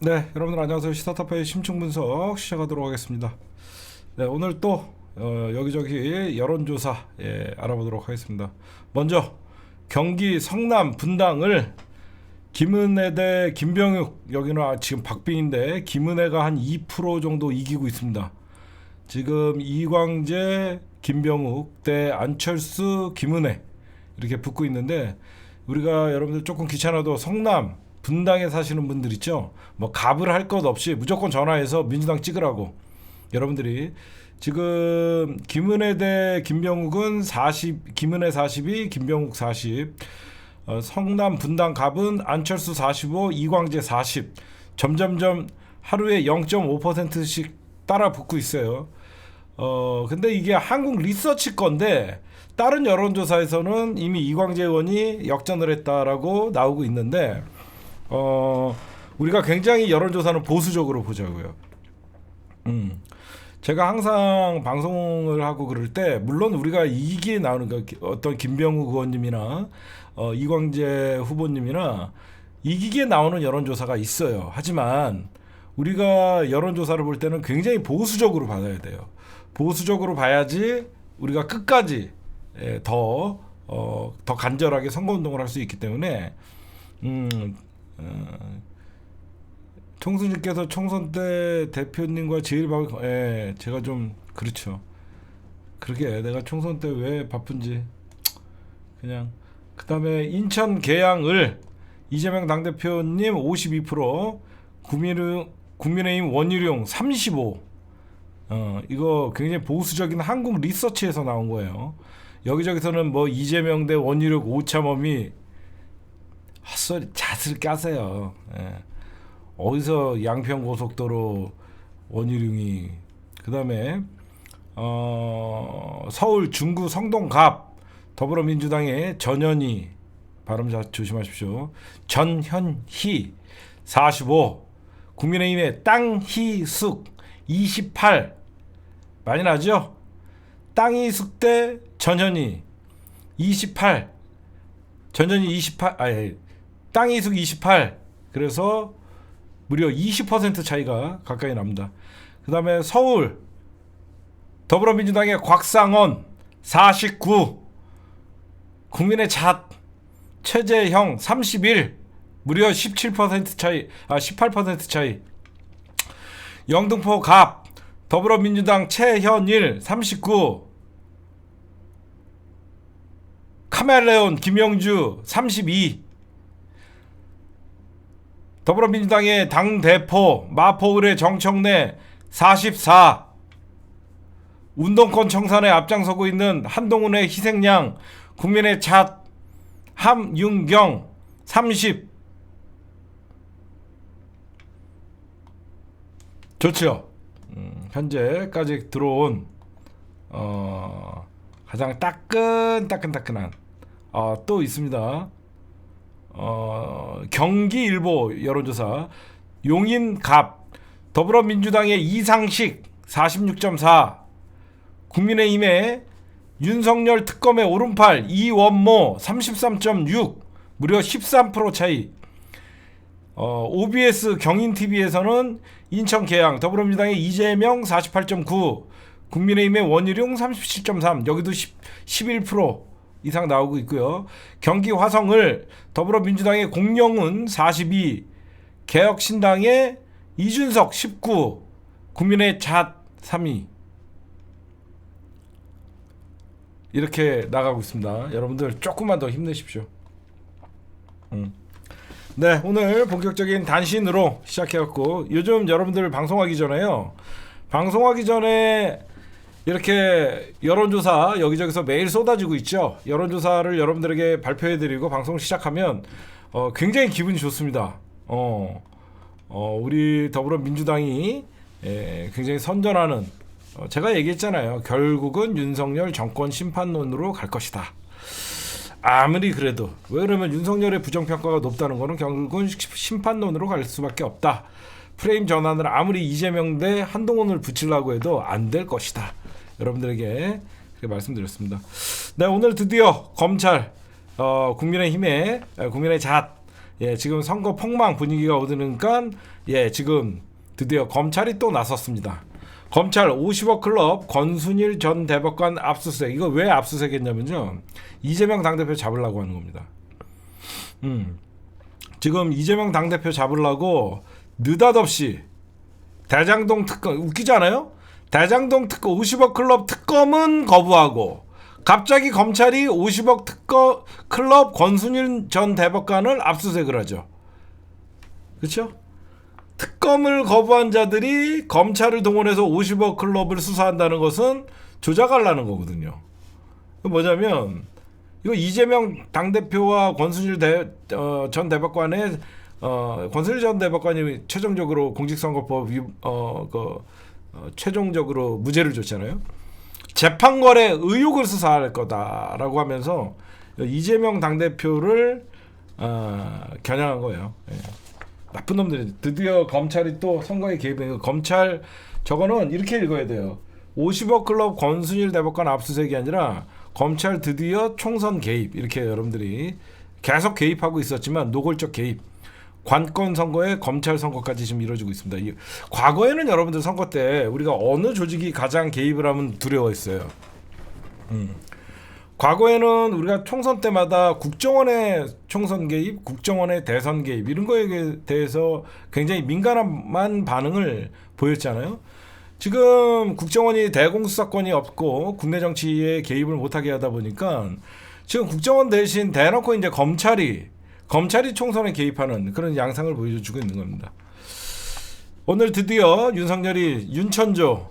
네, 여러분들 안녕하세요. 시사타파의 심층 분석 시작하도록 하겠습니다. 네, 오늘 또 여기저기 여론조사 알아보도록 하겠습니다. 먼저 경기 성남 분당을 김은혜 대 김병욱, 여기는 지금 박빙인데 김은혜가 한 2% 정도 이기고 있습니다. 지금 이광재, 김병욱 대 안철수, 김은혜 이렇게 붙고 있는데, 우리가 여러분들 조금 귀찮아도 성남 분당에 사시는 분들 있죠. 뭐 갑을 할 것 없이 무조건 전화해서 민주당 찍으라고. 여러분들이 지금 김은혜 대 김병욱은 40, 김은혜 42, 김병욱 40. 성남 분당 갑은 안철수 45, 이광재 40. 점점점 하루에 0.5%씩 따라 붙고 있어요. 근데 이게 한국 리서치 건데, 다른 여론조사에서는 이미 이광재 의원이 역전을 했다라고 나오고 있는데, 우리가 굉장히 여론조사는 보수적으로 보자고요. 제가 항상 방송을 하고 그럴 때, 물론 우리가 이기에 나오는 어떤 김병욱 의원님이나 이광재 후보님이나 이기기에 나오는 여론조사가 있어요. 하지만 우리가 여론조사를 볼 때는 굉장히 보수적으로 봐야 돼요. 보수적으로 봐야지 우리가 끝까지 더 간절하게 선거운동을 할 수 있기 때문에, 총수님께서 총선 때 대표님과 제일 제가 좀 그렇죠. 그러게 내가 총선 때 왜 바쁜지 그냥. 그다음에 인천 계양을 이재명 당대표님 52%, 국민의힘 원희룡 35. 이거 굉장히 보수적인 한국 리서치에서 나온 거예요. 여기저기서는 뭐 이재명 대 원희룡 오차범위 헛소리 잣을 까세요. 어디서 양평 고속도로 원희룡이. 그다음에 서울 중구 성동갑 더불어민주당의 전현희, 발음 잘 조심하십시오. 전현희 45, 국민의힘의 땅희숙 28. 많이 나죠? 땅희숙 대 전현희 28, 전현희 28, 땅희숙 28. 그래서 무려 20% 차이가 가까이 납니다. 그 다음에 서울 더불어민주당의 곽상원 49, 국민의 잣 최재형 31, 무려 17% 차이, 18% 차이. 영등포 갑 더불어민주당 최현일 39, 카멜레온 김영주 32, 더불어민주당의 당대표 마포을의 정청래 44, 운동권 청산에 앞장서고 있는 한동훈의 희생양 국민의 잣 함윤경 30. 좋죠. 현재까지 들어온 가장 따끈따끈한 또 있습니다. 경기일보 여론조사 용인갑 더불어민주당의 이상식 46.4, 국민의힘의 윤석열 특검의 오른팔 이원모 33.6, 무려 13% 차이. OBS 경인TV에서는 인천 계양 더불어민주당의 이재명 48.9, 국민의힘의 원희룡 37.3, 여기도 11% 이상 나오고 있고요. 경기 화성을 더불어민주당의 공영훈 42, 개혁신당의 이준석 19, 국민의 잣 3위. 이렇게 나가고 있습니다. 여러분들 조금만 더 힘내십시오. 네, 오늘 본격적인 단신으로 시작해갖고, 요즘 여러분들 방송하기 전에 이렇게 여론조사 여기저기서 매일 쏟아지고 있죠. 여론조사를 여러분들에게 발표해드리고 방송 시작하면 굉장히 기분이 좋습니다. 우리 더불어민주당이 굉장히 선전하는, 제가 얘기했잖아요. 결국은 윤석열 정권 심판론으로 갈 것이다. 아무리 그래도, 왜 그러면 윤석열의 부정평가가 높다는 거는 결국은 심판론으로 갈 수밖에 없다. 프레임 전환을 아무리 이재명 대 한동훈을 붙이려고 해도 안 될 것이다. 여러분들에게 그렇게 말씀드렸습니다. 네, 오늘 드디어 검찰, 국민의힘의 국민의 잣 예, 지금 선거 폭망 분위기가 오르니까 예, 지금 드디어 검찰이 또 나섰습니다. 검찰 50억 클럽 권순일 전 대법관 압수수색. 이거 왜 압수수색했냐면요, 이재명 당대표 잡으려고 하는 겁니다. 지금 이재명 당대표 잡으려고 느닷없이 대장동 특검, 웃기지 않아요? 대장동 특검 50억 클럽 특검은 거부하고 갑자기 검찰이 50억 특검 클럽 권순일 전 대법관을 압수수색을 하죠. 그렇죠? 특검을 거부한 자들이 검찰을 동원해서 50억 클럽을 수사한다는 것은 조작하려는 거거든요. 뭐냐면 이거 이재명 당대표와 권순일 전 대법관의 권순일 전 대법관이 최종적으로 공직선거법 최종적으로 무죄를 줬잖아요. 재판거래 의혹을 수사할 거다라고 하면서 이재명 당대표를 겨냥한 거예요. 예. 나쁜 놈들이. 드디어 검찰이 또 선거에 개입해. 검찰 저거는 이렇게 읽어야 돼요. 50억 클럽 권순일 대법관 압수수색이 아니라 검찰 드디어 총선 개입, 이렇게 여러분들이 계속 개입하고 있었지만 노골적 개입, 관권 선거에 검찰 선거까지 지금 이루어지고 있습니다. 과거에는 여러분들 선거 때 우리가 어느 조직이 가장 개입을 하면 두려워했어요. 과거에는 우리가 총선 때마다 국정원의 총선 개입, 국정원의 대선 개입, 이런 거에 대해서 굉장히 민감한 반응을 보였잖아요. 지금 국정원이 대공수사권이 없고 국내 정치에 개입을 못하게 하다 보니까 지금 국정원 대신 대놓고 이제 검찰이 총선에 개입하는 그런 양상을 보여주고 있는 겁니다. 오늘 드디어 윤석열이 윤천조,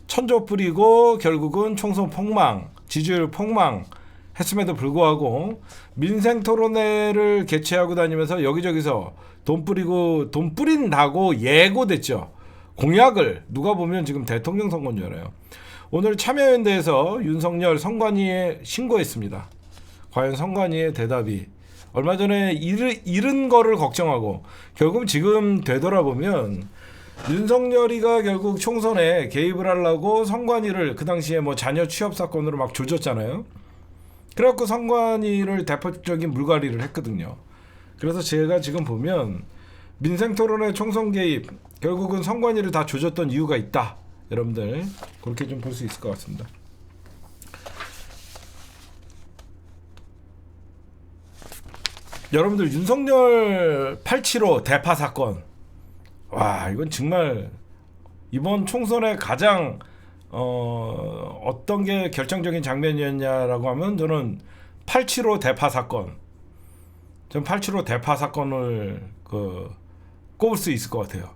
천조 뿌리고 결국은 총선 폭망, 지지율 폭망 했음에도 불구하고 민생 토론회를 개최하고 다니면서 여기저기서 돈 뿌린다고 예고됐죠. 공약을 누가 보면 지금 대통령 선거인 줄 알아요. 오늘 참여연대에서 윤석열 선관위에 신고했습니다. 과연 선관위의 대답이, 얼마 전에 잃은 거를 걱정하고 결국 지금 되돌아보면 윤석열이가 결국 총선에 개입을 하려고 선관위를 그 당시에 뭐 자녀 취업 사건으로 막 조졌잖아요. 그래갖고 선관위를 대표적인 물갈이를 했거든요. 그래서 제가 지금 보면 민생 토론회 총선 개입, 결국은 선관위를 다 조졌던 이유가 있다. 여러분들 그렇게 좀 볼 수 있을 것 같습니다. 여러분들 윤석열 8.75 대파 사건, 와, 이건 정말 이번 총선의 가장 어떤 게 결정적인 장면이었냐라고 하면 저는 8.75 대파 사건, 전 8.75 대파 사건을 꼽을 수 있을 것 같아요.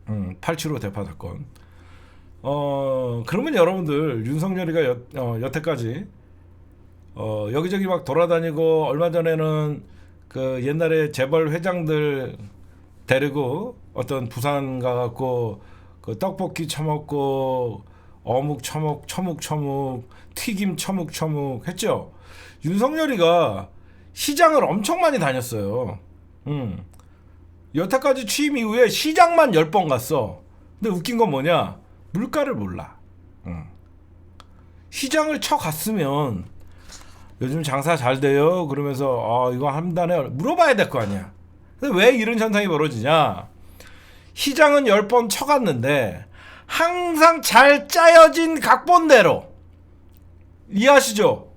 8.75 대파 사건. 그러면 여러분들 윤석열이가 여태까지 여기저기 막 돌아다니고, 얼마 전에는 그 옛날에 재벌 회장들 데리고 어떤 부산 가갖고 그 떡볶이 처먹고 어묵 처묵 튀김 처묵 했죠. 윤석열이가 시장을 엄청 많이 다녔어요. 여태까지 취임 이후에 시장만 10번 갔어. 근데 웃긴 건 뭐냐? 물가를 몰라. 시장을 쳐갔으면 요즘 장사 잘 돼요 그러면서 이거 한 달에 물어봐야 될 거 아니야. 근데 왜 이런 현상이 벌어지냐? 시장은 10번 쳐갔는데 항상 잘 짜여진 각본대로, 이해하시죠?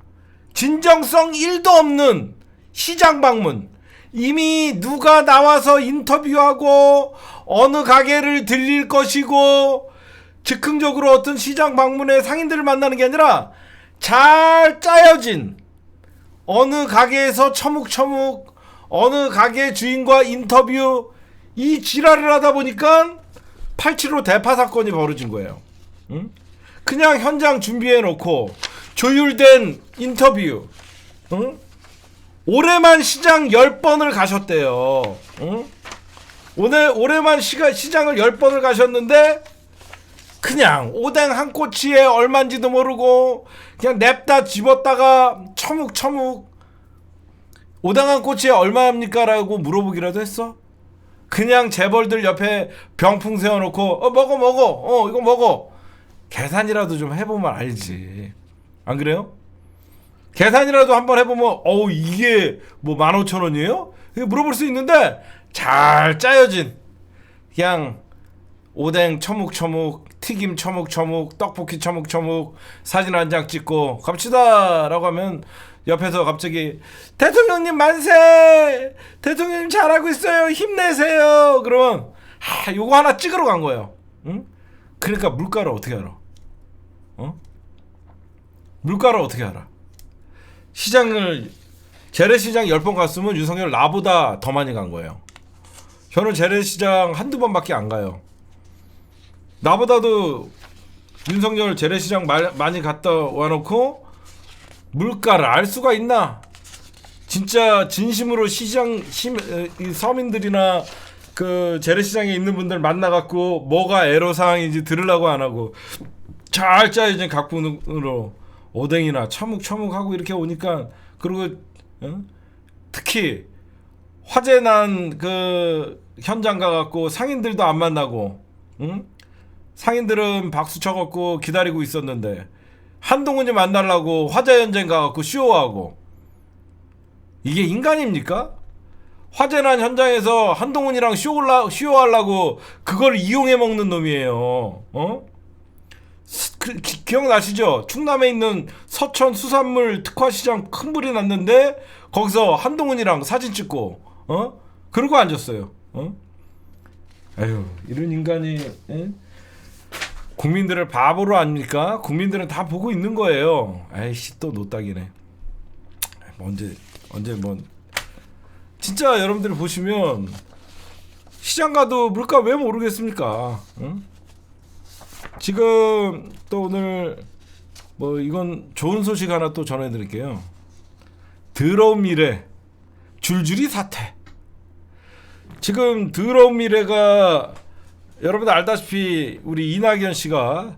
진정성 1도 없는 시장 방문, 이미 누가 나와서 인터뷰하고 어느 가게를 들릴 것이고 즉흥적으로 어떤 시장 방문에 상인들을 만나는 게 아니라 잘 짜여진 어느 가게에서 처묵 어느 가게 주인과 인터뷰, 이 지랄을 하다 보니까 8.75 대파 사건이 벌어진 거예요. 그냥 현장 준비해 놓고 조율된 인터뷰, 올해만 시장 10번을 가셨대요. 올해만 시장을 10번을 가셨는데 그냥 오뎅 한 꼬치에 얼마인지도 모르고 그냥 냅다 집었다가 처묵 오뎅 한 꼬치에 얼마입니까? 라고 물어보기라도 했어? 그냥 재벌들 옆에 병풍 세워놓고 먹어 이거 먹어, 계산이라도 좀 해보면 알지. 안 그래요? 계산이라도 한번 해보면 어우 이게 뭐 15,000원이에요? 물어볼 수 있는데 잘 짜여진 그냥 오뎅 처묵처묵, 튀김 처묵처묵, 떡볶이 처묵처묵 사진 한 장 찍고 갑시다 라고 하면 옆에서 갑자기 대통령님 만세! 대통령님 잘하고 있어요! 힘내세요! 그러면 요거 하나 찍으러 간 거예요. 응? 그러니까 물가를 어떻게 알아? 물가를 어떻게 알아? 시장을 재래시장 10번 갔으면 윤석열 나보다 더 많이 간 거예요. 저는 재래시장 한두 번밖에 안 가요. 나보다도 윤석열 재래시장 많이 갔다 와놓고 물가를 알 수가 있나? 진짜 진심으로 서민들이나 그 재래시장에 있는 분들 만나갖고 뭐가 애로사항인지 들으려고 안 하고 잘 짜여진 각본으로 오뎅이나 처묵처묵하고 이렇게 오니까 그리고 특히 화재 난 그 현장 가갖고 상인들도 안 만나고 상인들은 박수 쳐갖고 기다리고 있었는데 한동훈이 만나려고 화재 현장 가갖고 쇼하고 이게 인간입니까? 화재 난 현장에서 한동훈이랑 쇼하려고 그걸 이용해 먹는 놈이에요. 기억나시죠? 충남에 있는 서천 수산물 특화시장 큰 불이 났는데 거기서 한동훈이랑 사진 찍고 그러고 앉았어요. 아유 이런 인간이 국민들을 바보로 압니까? 국민들은 다 보고 있는 거예요. 아이씨 또 노딱이네. 언제 뭐 진짜 여러분들이 보시면 시장 가도 물가 왜 모르겠습니까? 지금 또 오늘 뭐 이건 좋은 소식 하나 또 전해드릴게요. 더러운 미래 줄줄이 사퇴. 지금 더러운 미래가 여러분들 알다시피 우리 이낙연 씨가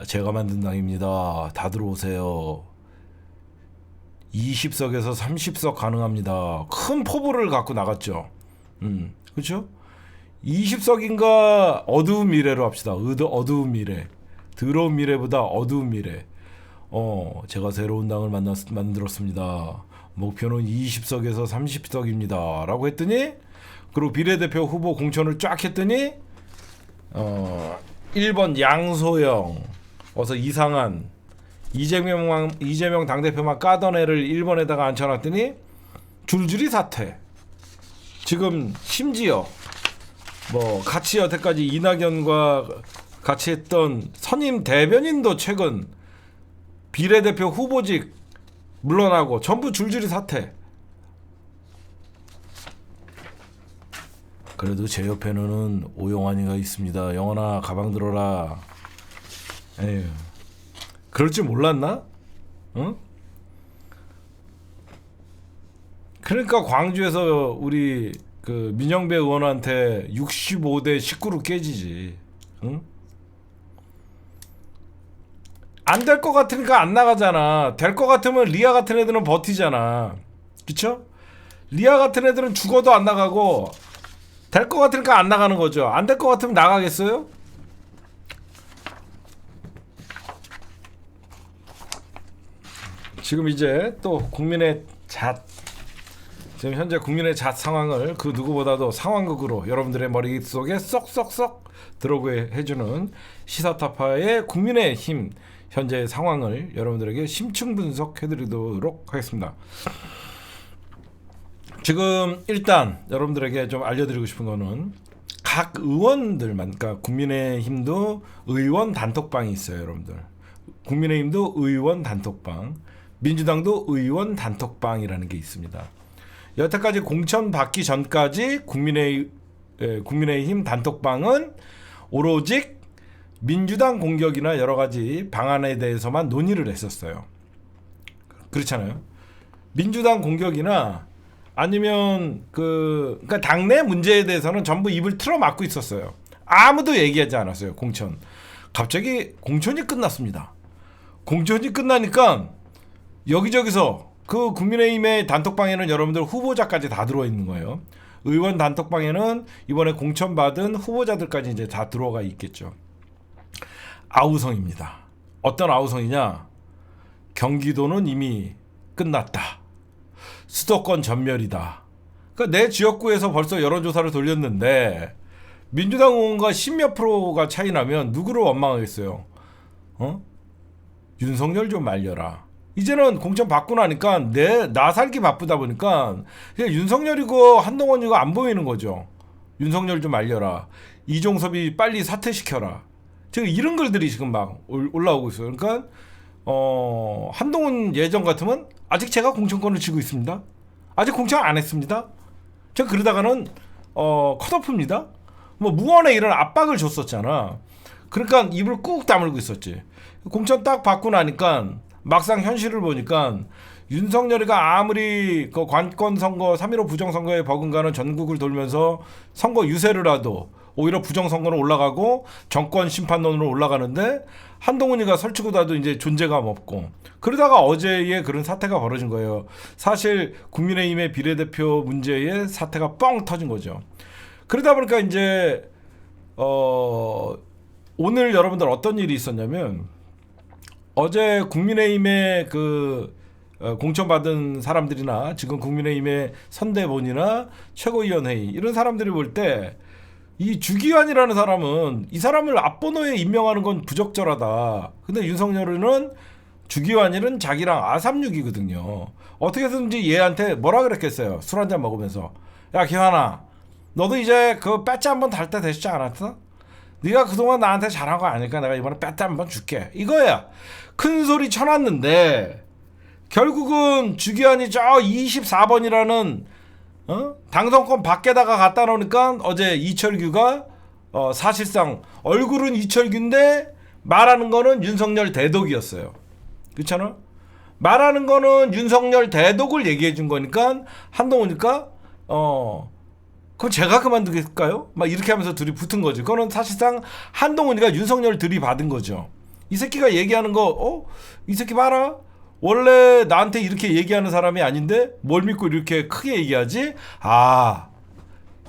제가 만든 당입니다. 다 들어오세요. 20석에서 30석 가능합니다. 큰 포부를 갖고 나갔죠. 그렇죠? 20석인가 어두운 미래로 합시다. 어두운 미래. 더러운 미래보다 어두운 미래. 제가 새로운 당을 만들었습니다. 목표는 20석에서 30석입니다. 라고 했더니 그리고 비례대표 후보 공천을 쫙 했더니 1번 양소영 어서 이상한 이재명 당대표만 까던 애를 1번에다가 앉혀놨더니 줄줄이 사퇴. 지금 심지어 뭐 같이 여태까지 이낙연과 같이 했던 선임 대변인도 최근 비례대표 후보직 물러나고 전부 줄줄이 사퇴. 그래도 제 옆에는 오영환이가 있습니다. 영환아 가방 들어라. 에휴, 그럴 줄 몰랐나? 응? 그러니까 광주에서 우리 그 민영배 의원한테 65대 19로 깨지지. 응? 안 될 것 같으니까 안 나가잖아. 될 것 같으면 리아 같은 애들은 버티잖아. 그쵸? 리아 같은 애들은 죽어도 안 나가고 될 것 같으니까 안 나가는 거죠. 안 될 것 같으면 나가겠어요? 지금 이제 또 국민의 지금 현재 국민의 상황을 그 누구보다도 상황극으로 여러분들의 머릿속에 쏙쏙쏙 들어오게 해주는 시사타파의 국민의힘 현재의 상황을 여러분들에게 심층 분석해드리도록 하겠습니다. 지금 일단 여러분들에게 좀 알려드리고 싶은 거는 각 의원들만, 그러니까 국민의힘도 의원 단톡방이 있어요. 여러분들 국민의힘도 의원 단톡방, 민주당도 의원 단톡방이라는 게 있습니다. 여태까지 공천 받기 전까지 국민의힘 단톡방은 오로지 민주당 공격이나 여러 가지 방안에 대해서만 논의를 했었어요. 그렇잖아요. 민주당 공격이나 아니면 그러니까 당내 문제에 대해서는 전부 입을 틀어막고 있었어요. 아무도 얘기하지 않았어요. 공천. 갑자기 공천이 끝났습니다. 공천이 끝나니까 여기저기서 그 국민의힘의 단톡방에는 여러분들 후보자까지 다 들어와 있는 거예요. 의원 단톡방에는 이번에 공천받은 후보자들까지 이제 다 들어가 있겠죠. 아우성입니다. 어떤 아우성이냐? 경기도는 이미 끝났다. 수도권 전멸이다. 그러니까 내 지역구에서 벌써 여론조사를 돌렸는데 민주당 의원과 10몇 프로가 차이 나면 누구를 원망하겠어요? 윤석열 좀 말려라. 이제는 공천 받고 나니까 나 살기 바쁘다 보니까 그냥 윤석열이고 한동훈이고 안 보이는 거죠. 윤석열 좀 말려라. 이종섭이 빨리 사퇴시켜라. 지금 이런 글들이 지금 막 올라오고 있어요. 그러니까 한동훈 예전 같으면 아직 제가 공천권을 쥐고 있습니다. 아직 공천 안 했습니다. 제가 그러다가는 컷오프입니다. 뭐 무언의 이런 압박을 줬었잖아. 그러니까 입을 꾹 다물고 있었지. 공천 딱 받고 나니까 막상 현실을 보니까 윤석열이가 아무리 그 관권 선거 3.15 부정선거에 버금가는 전국을 돌면서 선거 유세를 하도 오히려 부정선거로 올라가고 정권 심판론으로 올라가는데 한동훈이가 설치고 다도 이제 존재감 없고 그러다가 어제의 그런 사태가 벌어진 거예요. 사실 국민의힘의 비례대표 문제에 사태가 뻥 터진 거죠. 그러다 보니까 이제 오늘 여러분들 어떤 일이 있었냐면 어제 국민의힘의 그 공천받은 사람들이나 지금 국민의힘의 선대본이나 최고위원회의 이런 사람들이 볼 때 이 주기환이라는 사람은 이 사람을 앞번호에 임명하는 건 부적절하다. 근데 윤석열은 주기환이는 자기랑 아삼육이거든요. 어떻게든지 얘한테 뭐라 그랬겠어요. 술 한잔 먹으면서 야 기환아 너도 이제 그 배지 한번 달 때 되시지 않았어? 네가 그동안 나한테 잘한 거 아니까 내가 이번에 배지 한번 줄게 이거야. 큰 소리 쳐놨는데 결국은 주기환이 저 24번이라는 당선권 밖에다가 갖다 놓으니까 어제 이철규가 사실상 얼굴은 이철규인데 말하는 거는 윤석열 대독이었어요. 그렇잖아? 말하는 거는 윤석열 대독을 얘기해 준 거니까 한동훈이니까 그럼 제가 그만두겠을까요? 막 이렇게 하면서 둘이 붙은 거지. 그거는 사실상 한동훈이가 윤석열 들이받은 거죠. 이 새끼가 얘기하는 거 이 새끼 봐라. 원래 나한테 이렇게 얘기하는 사람이 아닌데 뭘 믿고 이렇게 크게 얘기하지? 아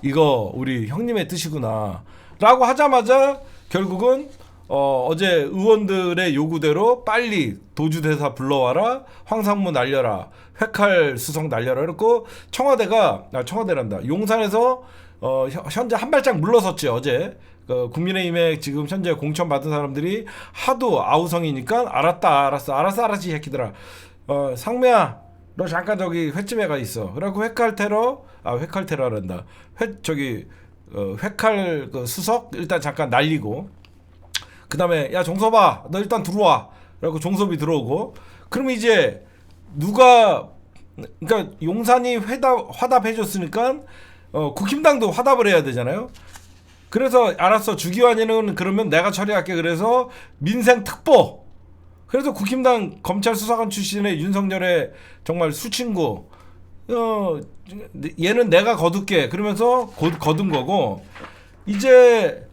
이거 우리 형님의 뜻이구나 라고 하자마자 결국은 어제 의원들의 요구대로 빨리 도주대사 불러와라, 황상무 날려라, 회칼 수석 날려라 그랬고 청와대란다 용산에서 현재 한 발짝 물러섰지. 어제 국민의힘에 지금 현재 공천 받은 사람들이 하도 아우성이니까 알았어 이 새끼들아. 상매야 너 잠깐 저기 횟집에 가 있어. 그래갖고 회칼 테러란다. 회칼 그 수석 일단 잠깐 날리고 그 다음에 야 종섭아 너 일단 들어와. 그래갖고 종섭이 들어오고 그럼 이제 누가 그러니까 용산이 화답해줬으니까 국힘당도 화답을 해야 되잖아요. 그래서 알았어 주기환이는 그러면 내가 처리할게. 그래서 민생특보 그래서 국힘당 검찰 수사관 출신의 윤석열의 정말 수친구 얘는 내가 거둘게 그러면서 거둔 거고 이제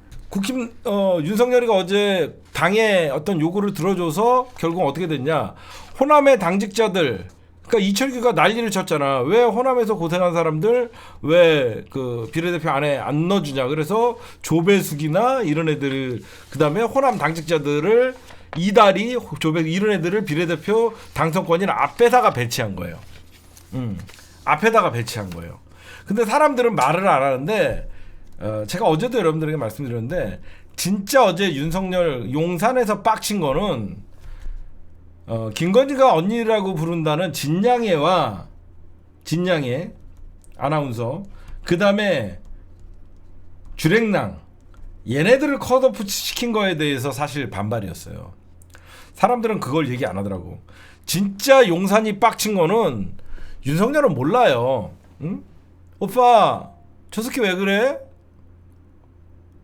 윤석열이가 어제 당의 어떤 요구를 들어줘서 결국 어떻게 됐냐. 호남의 당직자들 그러니까 이철규가 난리를 쳤잖아. 왜 호남에서 고생한 사람들 왜 그 비례대표 안에 안 넣어주냐. 그래서 조배숙이나 이런 애들 그다음에 호남 당직자들을 이다리 이런 애들을 비례대표 당선권인 앞에다가 배치한 거예요. 앞에다가 배치한 거예요. 근데 사람들은 말을 안 하는데 제가 어제도 여러분들에게 말씀드렸는데 진짜 어제 윤석열 용산에서 빡친 거는 김건희가 언니라고 부른다는 진양애의 아나운서 그 다음에 주랭랑 얘네들을 컷오프 시킨 거에 대해서 사실 반발이었어요. 사람들은 그걸 얘기 안 하더라고. 진짜 용산이 빡친 거는 윤석열은 몰라요. 응? 오빠 저 새끼 왜 그래?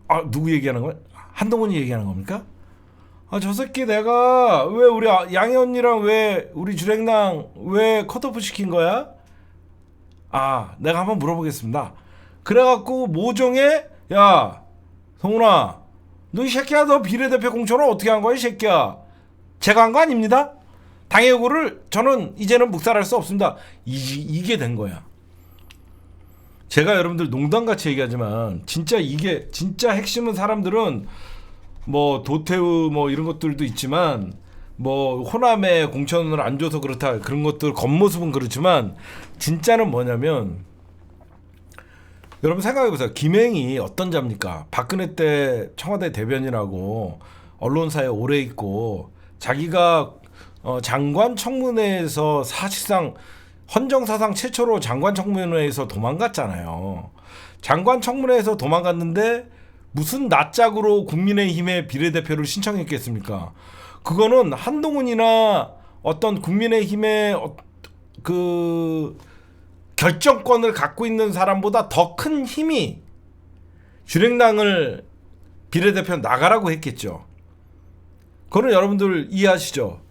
아 누구 얘기하는 거야? 한동훈이 얘기하는 겁니까? 아 저 새끼 내가 왜 우리 양희 언니랑 왜 우리 주랭랑 왜 컷오프 시킨 거야? 아 내가 한번 물어보겠습니다. 그래갖고 모종에 야 성훈아 너 이 새끼야 너 비례대표 공천을 어떻게 한 거야 이 새끼야. 제가 한 거 아닙니다. 당의 요구를 저는 이제는 묵살할 수 없습니다. 이게 된 거야. 제가 여러분들 농담같이 얘기하지만 진짜 이게 진짜 핵심은 사람들은 뭐 도태우 뭐 이런 것들도 있지만 뭐 호남에 공천을 안 줘서 그렇다 그런 것들 겉모습은 그렇지만 진짜는 뭐냐면 여러분 생각해보세요. 김행이 어떤 자입니까? 박근혜 때 청와대 대변인하고 언론사에 오래 있고 자기가 장관 청문회에서 사실상 헌정사상 최초로 장관 청문회에서 도망갔잖아요. 장관 청문회에서 도망갔는데 무슨 낯짝으로 국민의힘의 비례대표를 신청했겠습니까? 그거는 한동훈이나 어떤 국민의힘의 그 결정권을 갖고 있는 사람보다 더 큰 힘이 주랭랑을 비례대표 나가라고 했겠죠. 그거는 여러분들 이해하시죠?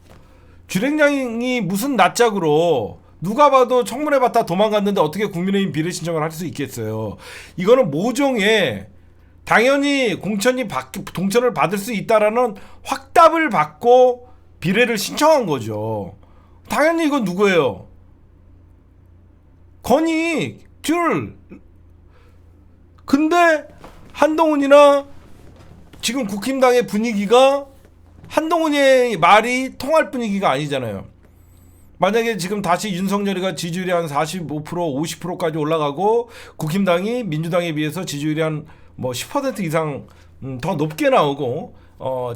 주랭랑이 무슨 낯짝으로 누가 봐도 청문회 받다 도망갔는데 어떻게 국민의힘 비례 신청을 할 수 있겠어요. 이거는 모종의 당연히 공천을 받을 수 있다라는 확답을 받고 비례를 신청한 거죠. 당연히 이건 누구예요? 건희 근데 한동훈이나 지금 국힘당의 분위기가 한동훈의 말이 통할 분위기가 아니잖아요. 만약에 지금 다시 윤석열이가 지지율이 한 45% 50%까지 올라가고 국힘당이 민주당에 비해서 지지율이 한 뭐 10% 이상 더 높게 나오고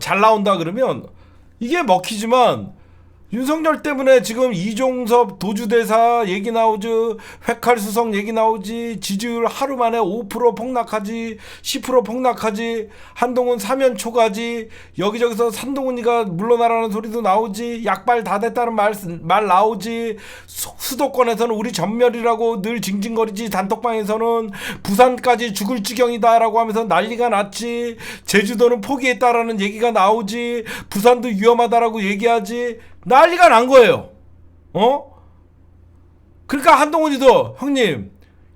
잘 나온다 그러면 이게 먹히지만 윤석열 때문에 지금 이종섭 도주대사 얘기 나오지, 회칼수석 얘기 나오지, 지지율 하루 만에 5% 폭락하지, 10% 폭락하지, 한동훈 사면 초가지, 여기저기서 한동훈이가 물러나라는 소리도 나오지, 약발 다 됐다는 말 나오지, 수도권에서는 우리 전멸이라고 늘 징징거리지, 단톡방에서는 부산까지 죽을 지경이다라고 하면서 난리가 났지, 제주도는 포기했다라는 얘기가 나오지, 부산도 위험하다라고 얘기하지, 난리가 난 거예요. 그러니까 한동훈이도 형님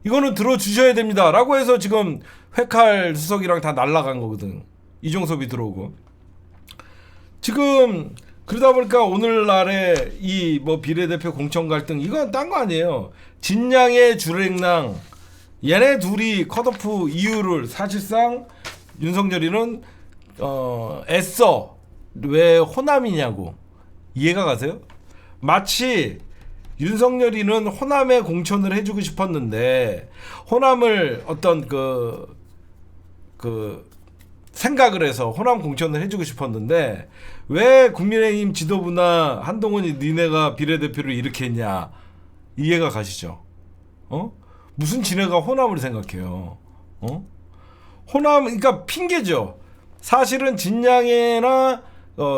이거는 들어주셔야 됩니다 라고 해서 지금 회칼 수석이랑 다 날라간 거거든. 이종섭이 들어오고 지금 그러다 보니까 오늘날의 이 뭐 비례대표 공천 갈등 이건 딴 거 아니에요. 진양의 주랭랑 얘네 둘이 컷오프 이유를 사실상 윤석열이는 애써 왜 호남이냐고 이해가 가세요? 마치 윤석열이는 호남에 공천을 해주고 싶었는데 호남을 어떤 그 생각을 해서 호남 공천을 해주고 싶었는데 왜 국민의힘 지도부나 한동훈이 니네가 비례대표를 이렇게 했냐 이해가 가시죠? 무슨 지네가 호남을 생각해요? 호남 그러니까 핑계죠. 사실은 진양에나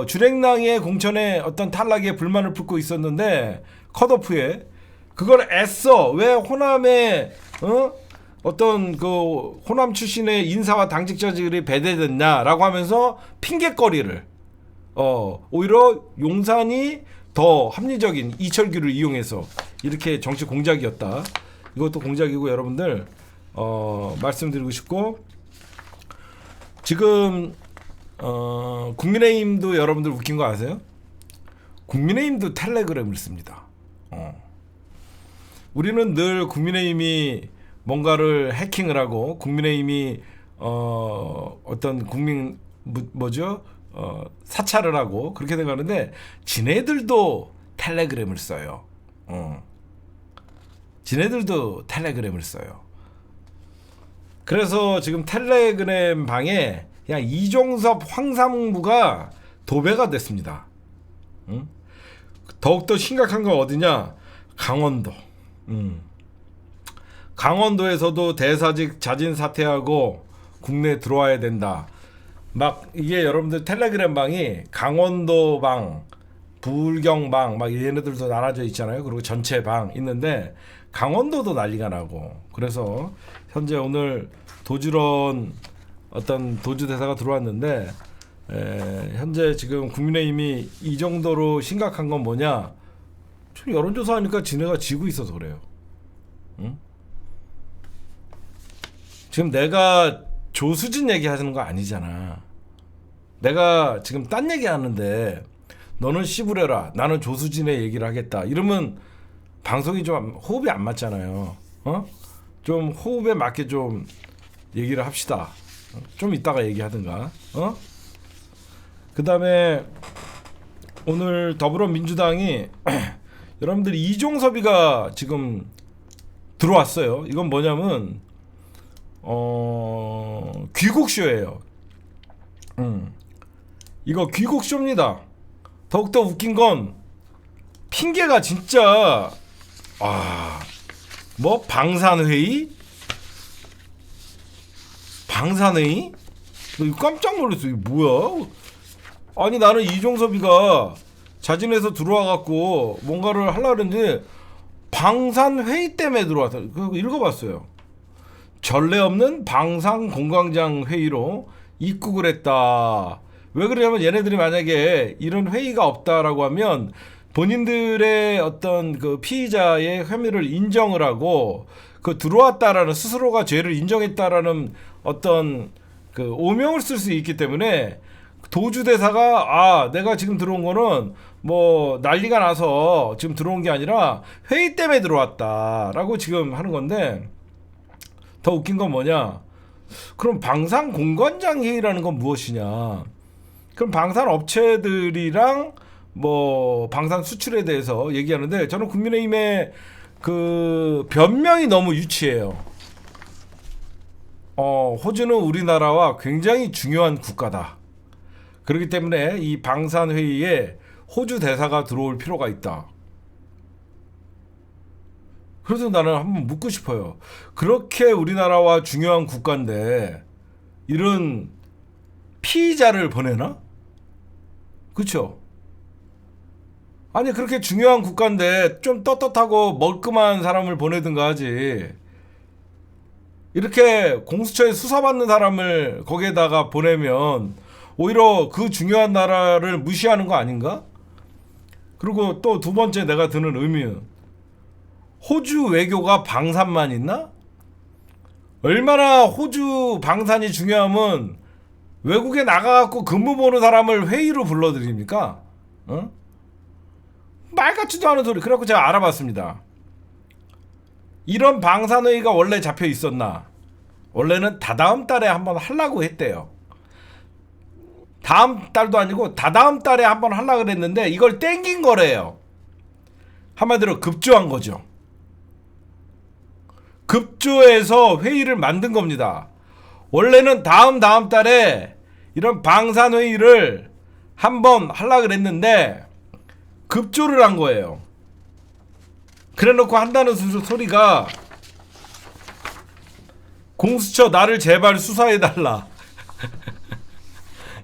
주랭랑의 공천에 어떤 탈락에 불만을 품고 있었는데 컷오프에 그걸 애써 왜 호남에 어떤 그 호남 출신의 인사와 당직자들이 배제됐냐라고 하면서 핑계거리를 오히려 용산이 더 합리적인 이철규를 이용해서 이렇게 정치 공작이었다. 이것도 공작이고 여러분들 말씀드리고 싶고 지금 국민의힘도 여러분들 웃긴 거 아세요? 국민의힘도 텔레그램을 씁니다. 우리는 늘 국민의힘이 뭔가를 해킹을 하고 국민의힘이 어떤 국민 뭐죠? 사찰을 하고 그렇게 생각하는데 지네들도 텔레그램을 써요. 지네들도 텔레그램을 써요. 그래서 지금 텔레그램 방에 그냥 이종섭 황상무가 도배가 됐습니다. 더욱더 심각한 건 어디냐? 강원도. 강원도에서도 대사직 자진 사퇴하고 국내에 들어와야 된다. 막 이게 여러분들 텔레그램 방이 강원도 방, 불경 방 막 얘네들도 나눠져 있잖아요. 그리고 전체 방 있는데 강원도도 난리가 나고 그래서 현재 오늘 도주론 어떤 도주 대사가 들어왔는데 현재 지금 국민의힘이 이 정도로 심각한 건 뭐냐? 지금 여론조사하니까 지네가 지고 있어서 그래요. 응? 지금 내가 조수진 얘기하는 거 아니잖아. 내가 지금 딴 얘기하는데 너는 씨부레라 나는 조수진의 얘기를 하겠다. 이러면 방송이 좀 호흡이 안 맞잖아요. 좀 호흡에 맞게 좀 얘기를 합시다. 좀 이따가 얘기하든가. 그 다음에 오늘 더불어민주당이 여러분들 이종섭이가 지금 들어왔어요. 이건 뭐냐면 귀국쇼예요. 이거 귀국쇼입니다. 더욱더 웃긴 건 핑계가 진짜 뭐 방산회의? 방산회의? 이거 깜짝 놀랐어. 이게 뭐야? 아니 나는 이종섭이가 자진해서 들어와갖고 뭔가를 하려고 했는데 방산회의 때문에 들어왔다. 그거 읽어봤어요. 전례 없는 방산 공광장 회의로 입국을 했다. 왜 그러냐면 얘네들이 만약에 이런 회의가 없다라고 하면 본인들의 어떤 그 피의자의 혐의를 인정을 하고 그 들어왔다라는 스스로가 죄를 인정했다라는 어떤 그 오명을 쓸 수 있기 때문에 도주대사가 내가 지금 들어온 거는 뭐 난리가 나서 지금 들어온 게 아니라 회의 때문에 들어왔다라고 지금 하는 건데 더 웃긴 건 뭐냐? 그럼 방산 공관장 회의라는 건 무엇이냐? 그럼 방산 업체들이랑 뭐 방산 수출에 대해서 얘기하는데 저는 국민의힘의 그 변명이 너무 유치해요. 호주는 우리나라와 굉장히 중요한 국가다. 그렇기 때문에 이 방산 회의에 호주 대사가 들어올 필요가 있다. 그래서 나는 한번 묻고 싶어요. 그렇게 우리나라와 중요한 국가인데 이런 피의자를 보내나? 그쵸? 아니 그렇게 중요한 국가인데 좀 떳떳하고 멀끔한 사람을 보내든가 하지. 이렇게 공수처에 수사받는 사람을 거기에다가 보내면 오히려 그 중요한 나라를 무시하는 거 아닌가? 그리고 또 두 번째 내가 드는 의미는 호주 외교가 방산만 있나? 얼마나 호주 방산이 중요하면 외국에 나가갖고 근무 보는 사람을 회의로 불러드립니까? 말 같지도 않은 소리. 그래갖고 제가 알아봤습니다. 이런 방산회의가 원래 잡혀 있었나? 원래는 다다음 달에 한번 하려고 했대요. 다음 달도 아니고 다다음 달에 한번 하려고 그랬는데 이걸 땡긴 거래요. 한마디로 급조한 거죠. 급조해서 회의를 만든 겁니다. 원래는 다음 달에 이런 방산회의를 한번 하려고 그랬는데 급조를 한 거예요. 그래놓고 한다는 소리가 공수처 나를 제발 수사해달라.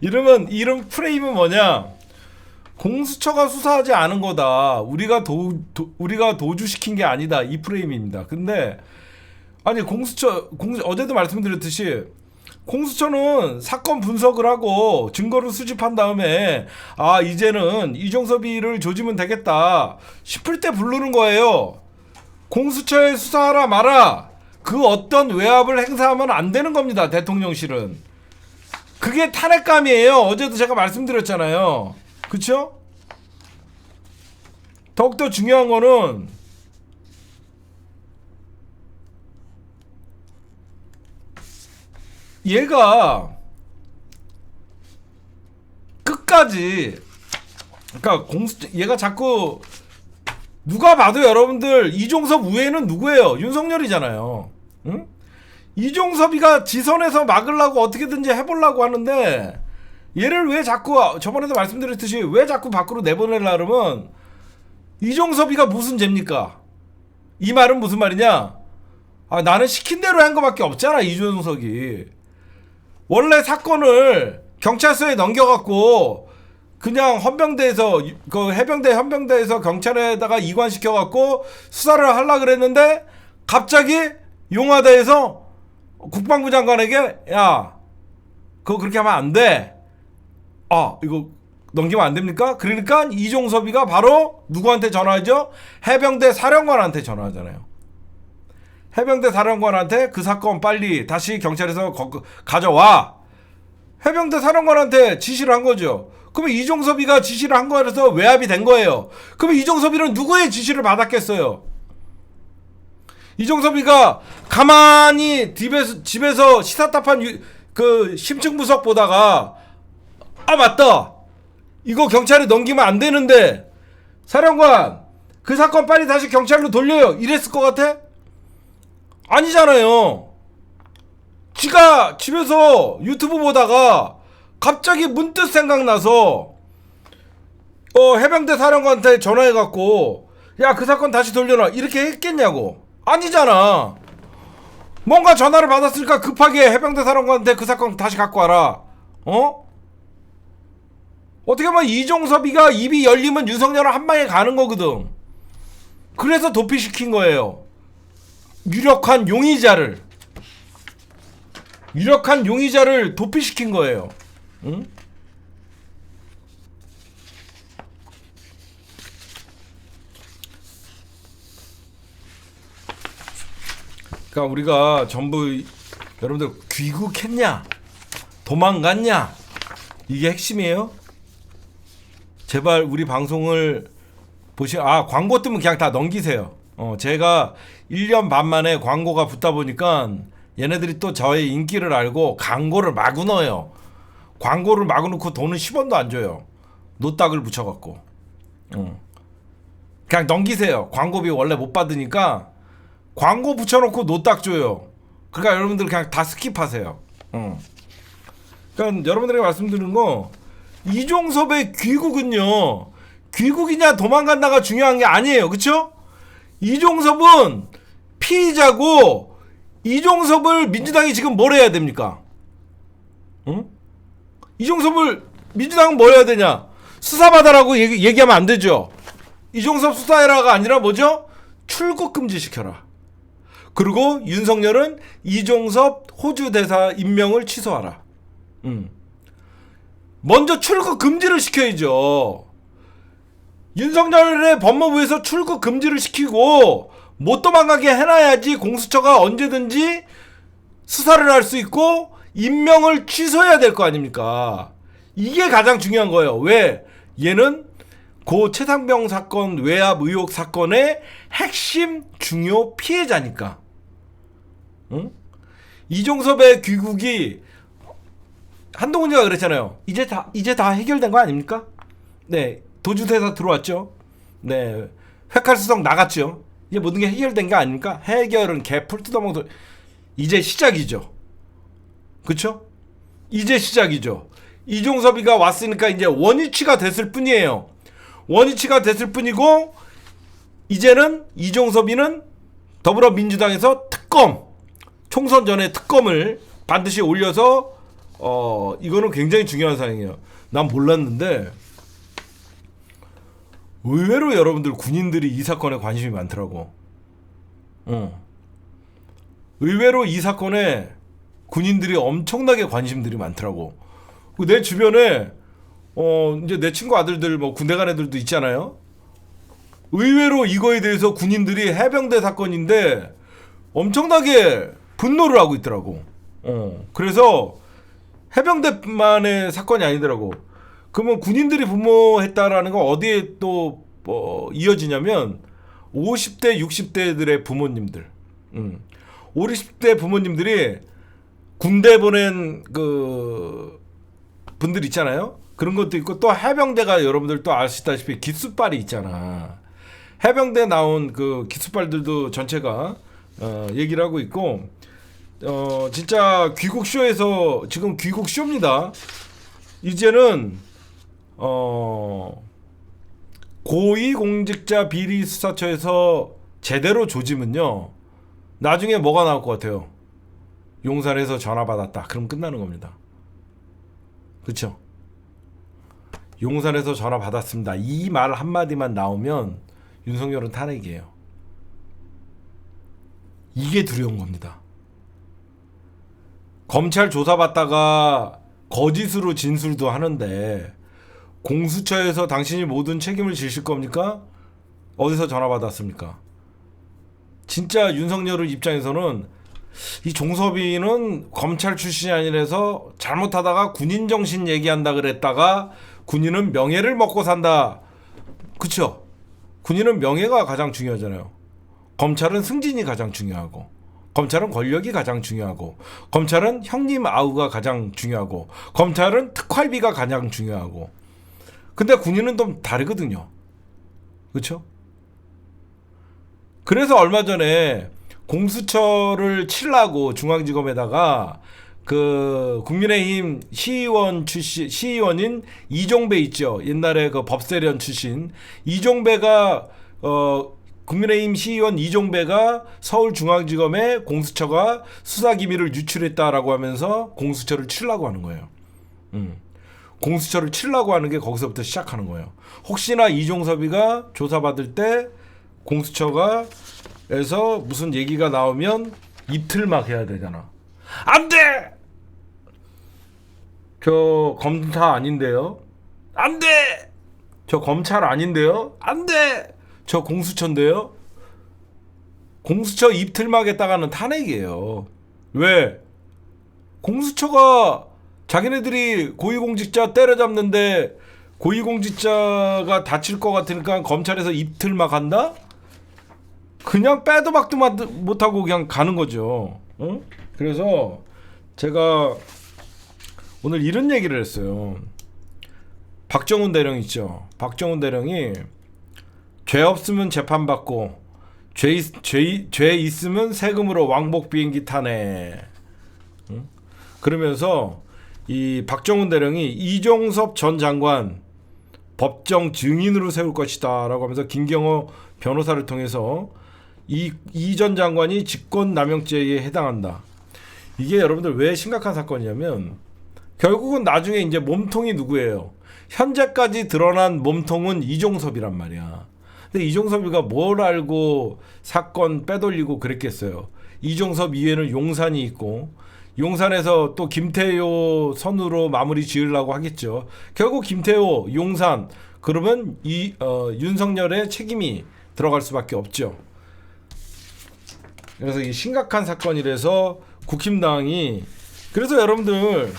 이런 프레임은 뭐냐? 공수처가 수사하지 않은 거다. 우리가 도주시킨 게 아니다. 이 프레임입니다. 근데 아니 공수처 어제도 말씀드렸듯이 공수처는 사건 분석을 하고 증거를 수집한 다음에 이제는 이종섭이를 조지면 되겠다 싶을 때 부르는 거예요. 공수처에 수사하라 마라 그 어떤 외압을 행사하면 안 되는 겁니다. 대통령실은. 그게 탄핵감이에요. 어제도 제가 말씀드렸잖아요. 그쵸? 더욱더 중요한 거는 얘가 끝까지 그러니까 얘가 자꾸 누가 봐도 여러분들 이종섭 우회는 누구예요? 윤석열이잖아요. 응? 이종섭이가 지선에서 막으려고 어떻게든지 해보려고 하는데 얘를 왜 자꾸 저번에도 말씀드렸듯이 왜 자꾸 밖으로 내보내려고 하면 이종섭이가 무슨 죄입니까? 이 말은 무슨 말이냐? 나는 시킨 대로 한 거밖에 없잖아. 이종석이 원래 사건을 경찰서에 넘겨갖고 그냥 헌병대에서 그 해병대 헌병대에서 경찰에다가 이관시켜갖고 수사를 하려고 그랬는데 갑자기 용화대에서 국방부 장관에게 야 그거 그렇게 하면 안 돼. 이거 넘기면 안 됩니까? 그러니까 이종섭이가 바로 누구한테 전화하죠? 해병대 사령관한테 전화하잖아요. 해병대 사령관한테 그 사건 빨리 다시 경찰에서 가져와. 해병대 사령관한테 지시를 한 거죠. 그러면 이종섭이가 지시를 한 거라서 외압이 된 거예요. 그러면 이종섭이는 누구의 지시를 받았겠어요? 이종섭이가 가만히 집에서 시사탑한 그 심층 부석 보다가 맞다. 이거 경찰에 넘기면 안 되는데 사령관 그 사건 빨리 다시 경찰로 돌려요 이랬을 것 같아? 아니잖아요. 지가 집에서 유튜브 보다가 갑자기 문득 생각나서 해병대 사령관한테 전화해갖고 야 그 사건 다시 돌려놔 이렇게 했겠냐고. 아니잖아. 뭔가 전화를 받았으니까 급하게 해병대 사령관한테 그 사건 다시 갖고 와라. 어떻게 보면 이종섭이가 입이 열리면 윤석열은 한 방에 가는 거거든. 그래서 도피시킨 거예요. 유력한 용의자를 도피시킨 거예요. 응? 그러니까 우리가 전부 여러분들 귀국했냐 도망갔냐 이게 핵심이에요. 제발 우리 방송을 광고 뜨면 그냥 다 넘기세요. 제가 1년 반 만에 광고가 붙다 보니까 얘네들이 또 저의 인기를 알고 광고를 마구 넣어요. 광고를 마구 넣고 돈은 10원도 안 줘요. 노딱을 붙여갖고. 그냥 넘기세요. 광고비 원래 못 받으니까 광고 붙여놓고 노딱 줘요. 그러니까 여러분들 그냥 다 스킵하세요. 그러니까 여러분들에게 말씀드리는 거 이종섭의 귀국은요 귀국이냐 도망간다가 중요한 게 아니에요. 그쵸? 이종섭은 피의자고 이종섭을 민주당이 지금 뭘 해야 됩니까? 이종섭을 민주당은 뭘 해야 되냐? 수사받아라고 얘기하면 안 되죠. 이종섭 수사해라가 아니라 뭐죠? 출국 금지시켜라. 그리고 윤석열은 이종섭 호주 대사 임명을 취소하라. 먼저 출국 금지를 시켜야죠. 윤석열의 법무부에서 출국 금지를 시키고 못 도망가게 해놔야지 공수처가 언제든지 수사를 할 수 있고 임명을 취소해야 될 거 아닙니까? 이게 가장 중요한 거예요. 왜? 얘는 고 최상병 사건 외압 의혹 사건의 핵심 중요 피해자니까. 응? 이종섭의 귀국이 한동훈이가 그랬잖아요. 이제 다 해결된 거 아닙니까? 네, 도주대사 들어왔죠. 네, 회칼수석 나갔죠. 이제 모든 게 해결된 게 아닙니까? 해결은 개풀 뜯어먹는 이제 시작이죠. 그쵸? 이제 시작이죠. 이종섭이가 왔으니까 이제 원위치가 됐을 뿐이에요. 원위치가 됐을 뿐이고 이제는 이종섭이는 더불어민주당에서 총선 전에 특검을 반드시 올려서 이거는 굉장히 중요한 사항이에요. 난 몰랐는데 의외로 여러분들 군인들이 이 사건에 관심이 많더라고. 의외로 이 사건에 군인들이 엄청나게 관심들이 많더라고. 내 주변에 이제 내 친구 아들들 뭐 군대 간 애들도 있잖아요. 의외로 이거에 대해서 군인들이 해병대 사건인데 엄청나게 분노를 하고 있더라고. 그래서 해병대만의 사건이 아니더라고. 그러면 군인들이 부모했다라는 건 어디에 또 이어지냐면 50대 60대들의 부모님들 50대 부모님들이 군대 보낸 그 분들 있잖아요. 그런 것도 있고 또 해병대가 여러분들 또 아시다시피 기수빨이 있잖아. 해병대 나온 그 기수빨들도 전체가 얘기를 하고 있고 진짜 귀국쇼에서 지금 귀국쇼입니다. 이제는 고위공직자 비리수사처에서 제대로 조지면요 나중에 뭐가 나올 것 같아요? 용산에서 전화 받았다. 그럼 끝나는 겁니다. 그쵸? 용산에서 전화 받았습니다. 이 말 한마디만 나오면 윤석열은 탄핵이에요. 이게 두려운 겁니다. 검찰 조사받다가 거짓으로 진술도 하는데 공수처에서 당신이 모든 책임을 지실 겁니까? 어디서 전화 받았습니까? 진짜 윤석열 입장에서는 이 종섭이는 검찰 출신이 아니라서 잘못하다가 군인 정신 얘기한다 그랬다가 군인은 명예를 먹고 산다. 그쵸? 군인은 명예가 가장 중요하잖아요. 검찰은 승진이 가장 중요하고 검찰은 권력이 가장 중요하고 검찰은 형님 아우가 가장 중요하고 검찰은 특활비가 가장 중요하고 근데 군인은 좀 다르거든요. 그렇죠? 그래서 얼마 전에 공수처를 치려고 중앙지검에다가 그 국민의힘 시의원인 이종배 있죠. 옛날에 그 법세련 출신 이종배가 국민의힘 시의원 이종배가 서울중앙지검에 공수처가 수사기밀을 유출했다라고 하면서 공수처를 치려고 하는 거예요. 공수처를 치려고 하는 게 거기서부터 시작하는 거예요. 혹시나 이종섭이가 조사받을 때 공수처가 에서 무슨 얘기가 나오면 입틀막 해야 되잖아. 안 돼! 저 검사 아닌데요? 안 돼! 저 검찰 아닌데요? 안 돼! 저 공수처인데요? 공수처 입틀막에다가는 탄핵이에요. 왜? 공수처가 자기네들이 고위공직자 때려잡는데 고위공직자가 다칠 것 같으니까 검찰에서 입틀막 한다? 그냥 빼도 박도 못하고 그냥 가는 거죠. 응? 그래서 제가 오늘 이런 얘기를 했어요. 박정훈 대령 있죠. 박정훈 대령이 죄 없으면 재판받고 죄 있으면 세금으로 왕복 비행기 타네. 응? 그러면서 이 박정훈 대령이 이종섭 전 장관 법정 증인으로 세울 것이다 라고 하면서 김경호 변호사를 통해서 이 전 장관이 직권남용죄에 해당한다. 이게 여러분들 왜 심각한 사건이냐면 결국은 나중에 이제 몸통이 누구예요? 현재까지 드러난 몸통은 이종섭이란 말이야. 근데 이종섭이가 뭘 알고 사건 빼돌리고 그랬겠어요. 이종섭 이외에는 용산이 있고 용산에서 또 김태효 선으로 마무리 지으려고 하겠죠. 결국 김태효, 용산 그러면 윤석열의 책임이 들어갈 수밖에 없죠. 그래서 이 심각한 사건이라서 국힘당이 그래서 여러분들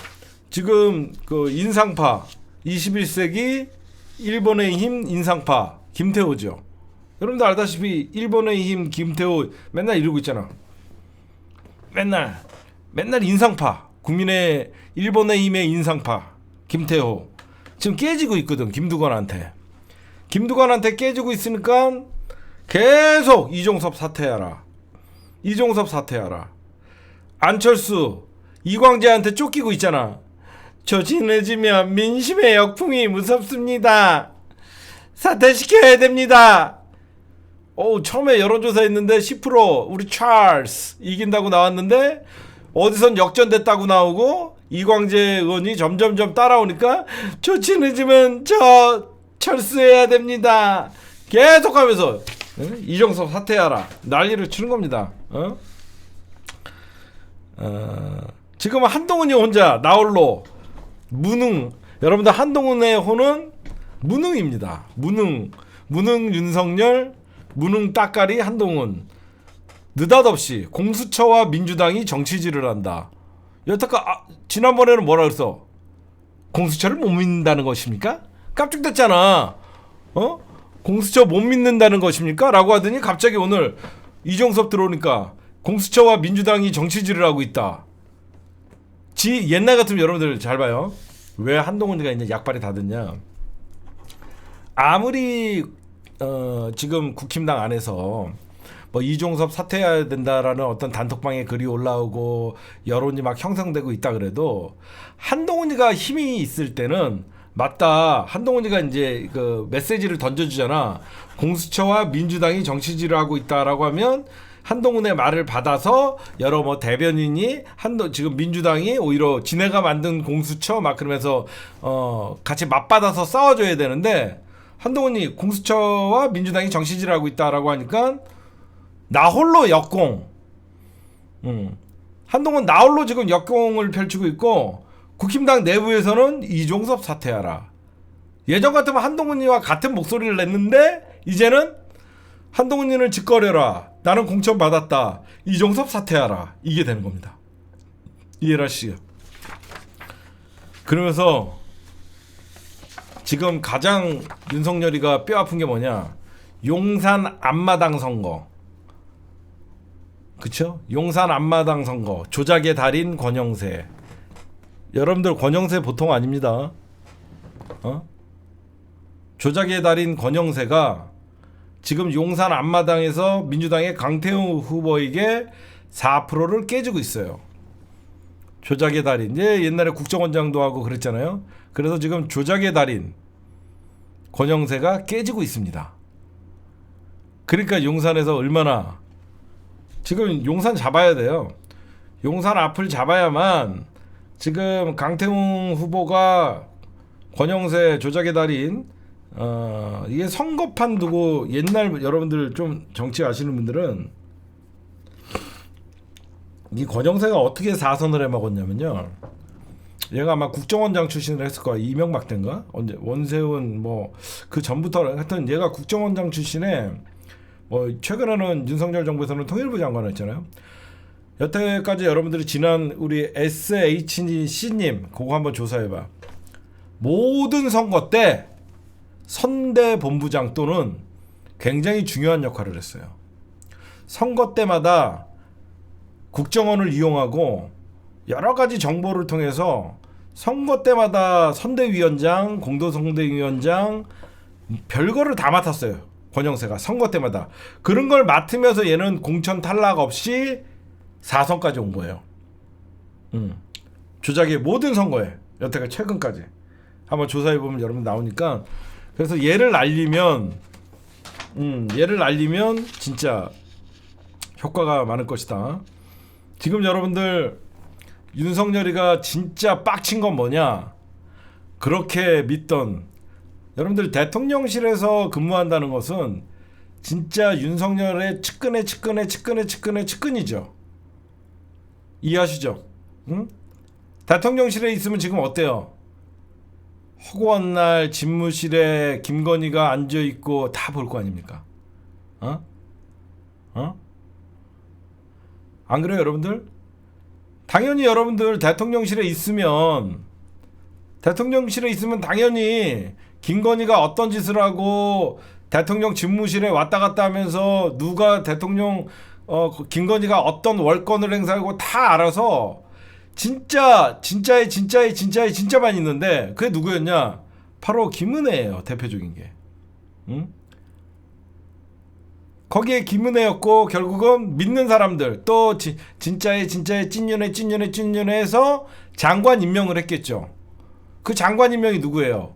지금 그 인상파 21세기 일본의 힘 인상파 김태호죠. 여러분들 알다시피 일본의 힘 김태호 맨날 이러고 있잖아. 맨날 인상파 국민의 일본의 힘의 인상파 김태호 지금 깨지고 있거든. 김두관한테 깨지고 있으니까 계속 이종섭 사퇴하라. 안철수 이광재한테 쫓기고 있잖아. 저 지내지면 민심의 역풍이 무섭습니다. 사퇴시켜야 됩니다. 처음에 여론조사 했는데 10% 우리 찰스 이긴다고 나왔는데 어디선 역전됐다고 나오고 이광재 의원이 점점점 따라오니까 저 지내지면 저 철수해야 됩니다. 계속하면서 이종섭 사퇴하라 난리를 치는 겁니다. 지금 한동훈이 혼자 나홀로 무능. 여러분들 한동훈의 호는 무능입니다. 무능 윤석열, 무능 따까리 한동훈. 느닷없이 공수처와 민주당이 정치질을 한다. 여태까 지난번에는 뭐라 그랬어? 공수처를 못 믿는다는 것입니까? 깜짝됐잖아. 공수처 못 믿는다는 것입니까? 라고 하더니 갑자기 오늘 이종섭 들어오니까 공수처와 민주당이 정치질을 하고 있다. 옛날 같으면 여러분들 잘 봐요. 왜 한동훈이가 이제 약발이 다 됐냐? 아무리 지금 국힘당 안에서 뭐 이종섭 사퇴해야 된다라는 어떤 단톡방에 글이 올라오고 여론이 막 형성되고 있다 그래도 한동훈이가 힘이 있을 때는 맞다. 한동훈이가 이제 그 메시지를 던져주잖아. 공수처와 민주당이 정치질을 하고 있다라고 하면 한동훈의 말을 받아서 여러 뭐 대변인이 지금 민주당이 오히려 지네가 만든 공수처 막 그러면서 같이 맞받아서 싸워줘야 되는데 한동훈이 공수처와 민주당이 정치질을 하고 있다라고 하니까 나홀로 역공. 한동훈 나홀로 지금 역공을 펼치고 있고 국힘당 내부에서는 이종섭 사퇴하라. 예전 같으면 한동훈이와 같은 목소리를 냈는데 이제는 한동훈이는 직거래라. 나는 공천 받았다. 이종섭 사퇴하라. 이게 되는 겁니다. 이해를 하시죠? 그러면서 지금 가장 윤석열이가 뼈아픈 게 뭐냐? 용산 앞마당 선거. 그쵸? 용산 앞마당 선거. 조작의 달인 권영세. 여러분들 권영세 보통 아닙니다. 조작의 달인 권영세가 지금 용산 앞마당에서 민주당의 강태웅 후보에게 4%를 깨지고 있어요. 조작의 달인. 옛날에 국정원장도 하고 그랬잖아요. 그래서 지금 조작의 달인 권영세가 깨지고 있습니다. 그러니까 용산에서 얼마나 지금 용산 잡아야 돼요. 용산 앞을 잡아야만 지금 강태웅 후보가 권영세 조작의 달인 이게 선거판 두고 옛날 여러분들 좀 정치 아시는 분들은 이 권영세가 어떻게 4선을 해먹었냐면요. 얘가 아마 국정원장 출신을 했을 거야. 이명박 때인가? 언제 원세훈 뭐 그 전부터 하여튼 얘가 국정원장 출신에 뭐 최근에는 윤석열 정부에서는 통일부 장관을 했잖아요. 여태까지 여러분들이 지난 우리 SHC님 그거 한번 조사해봐. 모든 선거 때 선대본부장 또는 굉장히 중요한 역할을 했어요. 선거 때마다 국정원을 이용하고 여러 가지 정보를 통해서 선거 때마다 선대위원장, 공동선대위원장 별거를 다 맡았어요. 권영세가 선거 때마다. 그런 걸 맡으면서 얘는 공천 탈락 없이 4선까지 온 거예요. 조작의 모든 선거에 여태까지 최근까지 한번 조사해보면 여러분 나오니까 그래서 얘를 날리면 진짜 효과가 많을 것이다. 지금 여러분들 윤석열이가 진짜 빡친 건 뭐냐? 그렇게 믿던 여러분들 대통령실에서 근무한다는 것은 진짜 윤석열의 측근이죠. 이해하시죠? 응? 대통령실에 있으면 지금 어때요? 허구한 날 집무실에 김건희가 앉아있고 다 볼 거 아닙니까? 안 그래요 여러분들? 당연히 여러분들 대통령실에 있으면 당연히 김건희가 어떤 짓을 하고 대통령 집무실에 왔다 갔다 하면서 누가 대통령 김건희가 어떤 월권을 행사하고 다 알아서 진짜에 진짜만 있는데 그게 누구였냐? 바로 김은혜예요. 대표적인 게. 응? 거기에 김은혜였고 결국은 믿는 사람들 또 진짜에 찐년에 해서 장관 임명을 했겠죠. 그 장관 임명이 누구예요?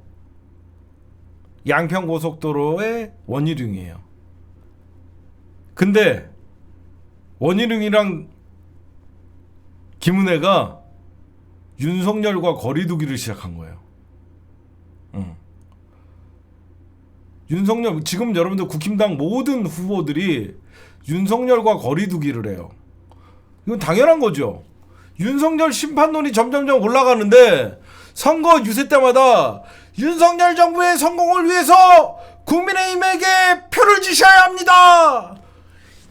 양평고속도로의 원희룡이에요. 근데 원희룡이랑 김은혜가 윤석열과 거리두기를 시작한 거예요. 윤석열 지금 여러분들 국힘당 모든 후보들이 윤석열과 거리두기를 해요. 이건 당연한 거죠. 윤석열 심판론이 점점점 올라가는데 선거 유세 때마다 윤석열 정부의 성공을 위해서 국민의힘에게 표를 주셔야 합니다.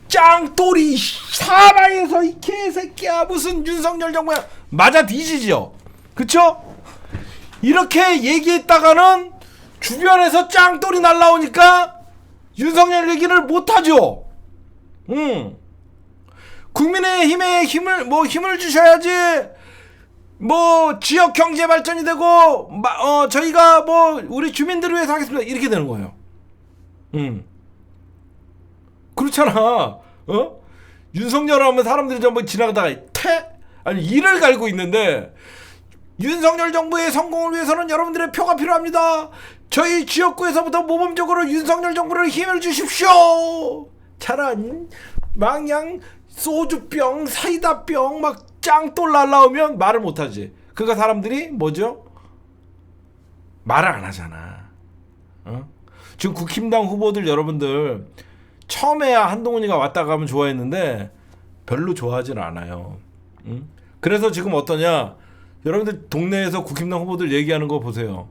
짱돌이 사방에서 이 개새끼야 무슨 윤석열 정부야 맞아 뒤지죠. 그쵸? 이렇게 얘기했다가는 주변에서 짱돌이 날라오니까 윤석열 얘기를 못하죠. 국민의힘에 힘을 주셔야지 지역 경제 발전이 되고 저희가 우리 주민들을 위해서 하겠습니다 이렇게 되는 거예요. 그렇잖아. 윤석열 하면 사람들이 전부 지나가다가 이를 갈고 있는데 윤석열 정부의 성공을 위해서는 여러분들의 표가 필요합니다. 저희 지역구에서부터 모범적으로 윤석열 정부를 힘을 주십시오. 차라리 망냥 소주병 사이다병 막 짱돌 날라오면 말을 못하지. 그러니까 사람들이 뭐죠? 말을 안 하잖아. 지금 국힘당 후보들 여러분들 처음에야 한동훈이가 왔다 가면 좋아했는데 별로 좋아하진 않아요. 그래서 지금 어떠냐? 여러분들 동네에서 국힘당 후보들 얘기하는 거 보세요.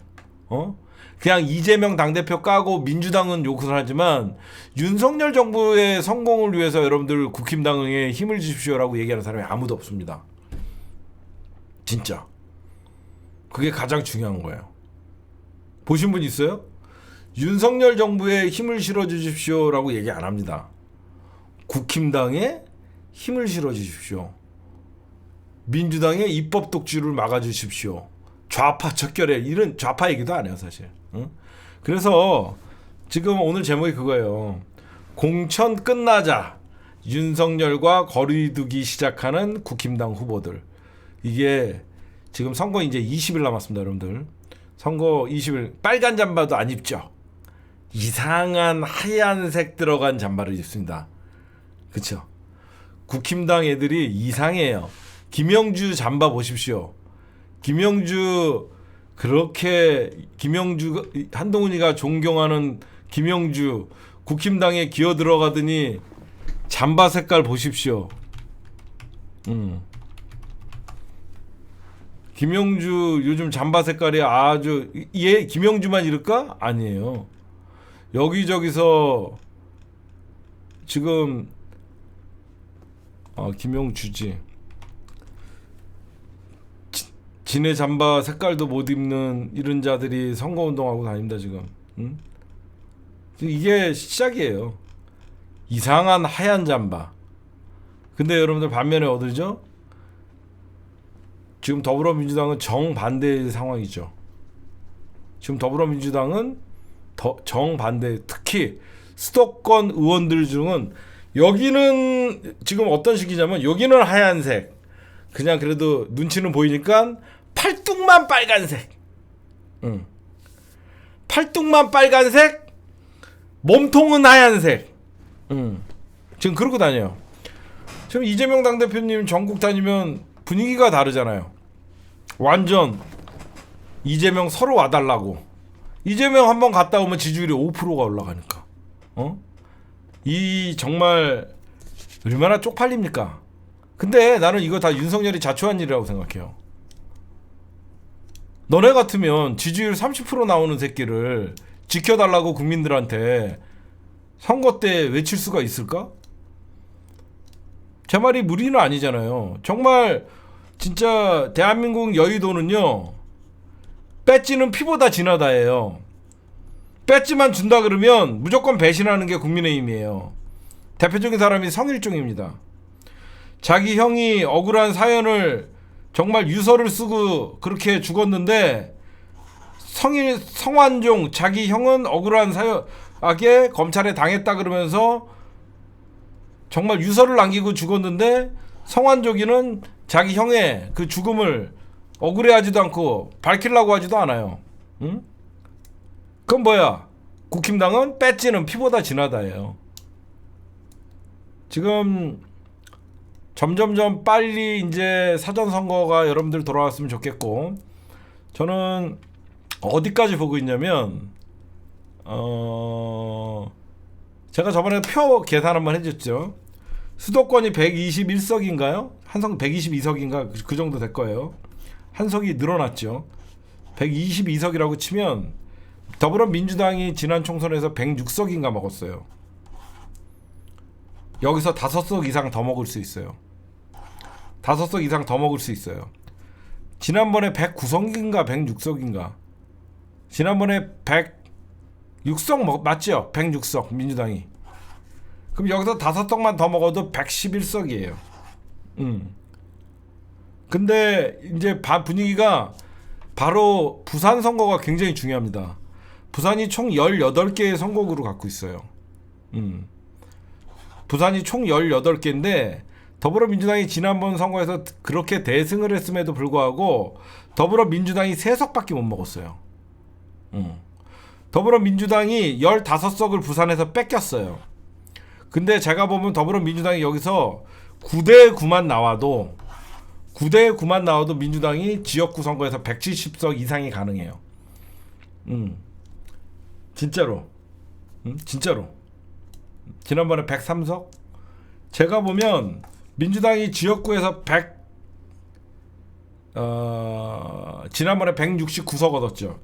그냥 이재명 당대표 까고 민주당은 욕을 하지만 윤석열 정부의 성공을 위해서 여러분들 국힘당에 힘을 주십시오라고 얘기하는 사람이 아무도 없습니다. 진짜. 그게 가장 중요한 거예요. 보신 분 있어요? 윤석열 정부에 힘을 실어 주십시오라고 얘기 안 합니다. 국힘당에 힘을 실어 주십시오. 민주당의 입법 독주를 막아 주십시오. 좌파 척결해 이런 좌파 얘기도 안 해요 사실. 그래서 지금 오늘 제목이 그거예요. 공천 끝나자 윤석열과 거리두기 시작하는 국힘당 후보들. 이게 지금 선거 이제 20일 남았습니다, 여러분들. 선거 20일 빨간 잠바도 안 입죠. 이상한 하얀색 들어간 잠바를 입습니다. 그쵸? 국힘당 애들이 이상해요. 김영주 잠바 보십시오. 김영주 한동훈이가 존경하는 김영주 국힘당에 기어 들어가더니 잠바 색깔 보십시오. 김영주 요즘 잠바 색깔이 아주 얘 김영주만 이럴까? 아니에요. 여기저기서 지금 김영주지. 지네 잠바 색깔도 못 입는 이런 자들이 선거운동하고 다닙니다 지금. 응? 이게 시작이에요. 이상한 하얀 잠바. 근데 여러분들 반면에 어디죠? 지금 더불어민주당은 정반대의 상황이죠. 지금 더불어민주당은 정반대. 특히 수도권 의원들 중은 여기는 지금 어떤 식이냐면 여기는 하얀색. 그냥 그래도 눈치는 보이니까 팔뚝만 빨간색. 팔뚝만 빨간색. 몸통은 하얀색. 지금 그러고 다녀요. 지금 이재명 당대표님 전국 다니면 분위기가 다르잖아요. 완전 이재명 서로 와달라고. 이재명 한번 갔다 오면 지지율이 5%가 올라가니까. 이 정말 얼마나 쪽팔립니까? 근데 나는 이거 다 윤석열이 자초한 일이라고 생각해요. 너네 같으면 지지율 30% 나오는 새끼를 지켜달라고 국민들한테 선거 때 외칠 수가 있을까? 제 말이 무리는 아니잖아요. 정말 진짜 대한민국 여의도는요, 배지는 피보다 진하다예요. 배지만 준다 그러면 무조건 배신하는 게 국민의힘이에요. 대표적인 사람이 성일종입니다. 자기 형이 억울한 사연을 정말 유서를 쓰고 그렇게 죽었는데 성완종 자기 형은 억울한 사연하게 검찰에 당했다 그러면서 정말 유서를 남기고 죽었는데 성완종이는 자기 형의 그 죽음을 억울해하지도 않고 밝히려고 하지도 않아요. 응? 그건 뭐야? 국힘당은 배지는 피보다 진하다예요. 지금 점점점 빨리 이제 사전선거가 여러분들 돌아왔으면 좋겠고, 저는 어디까지 보고 있냐면 제가 저번에 표 계산 한번 해줬죠. 수도권이 121석인가요? 한석 122석인가 그 정도 될 거예요. 한 석이 늘어났죠. 122석이라고 치면 더불어민주당이 지난 총선에서 106석인가 먹었어요. 여기서 5석 이상 더 먹을 수 있어요. 5석 이상 더 먹을 수 있어요. 지난번에 109석인가 106석인가. 지난번에 106석 맞죠? 106석 민주당이. 그럼 여기서 5석만 더 먹어도 111석이에요. 근데 이제 분위기가 바로 부산 선거가 굉장히 중요합니다. 부산이 총 18개의 선거구를 갖고 있어요. 부산이 총 18개인데 더불어민주당이 지난번 선거에서 그렇게 대승을 했음에도 불구하고 더불어민주당이 3석밖에 못 먹었어요. 더불어민주당이 15석을 부산에서 뺏겼어요. 근데 제가 보면 더불어민주당이 여기서 9대9만 나와도 민주당이 지역구 선거에서 170석 이상이 가능해요. 진짜로. 진짜로. 지난번에 103석? 제가 보면 민주당이 지역구에서 지난번에 169석 얻었죠.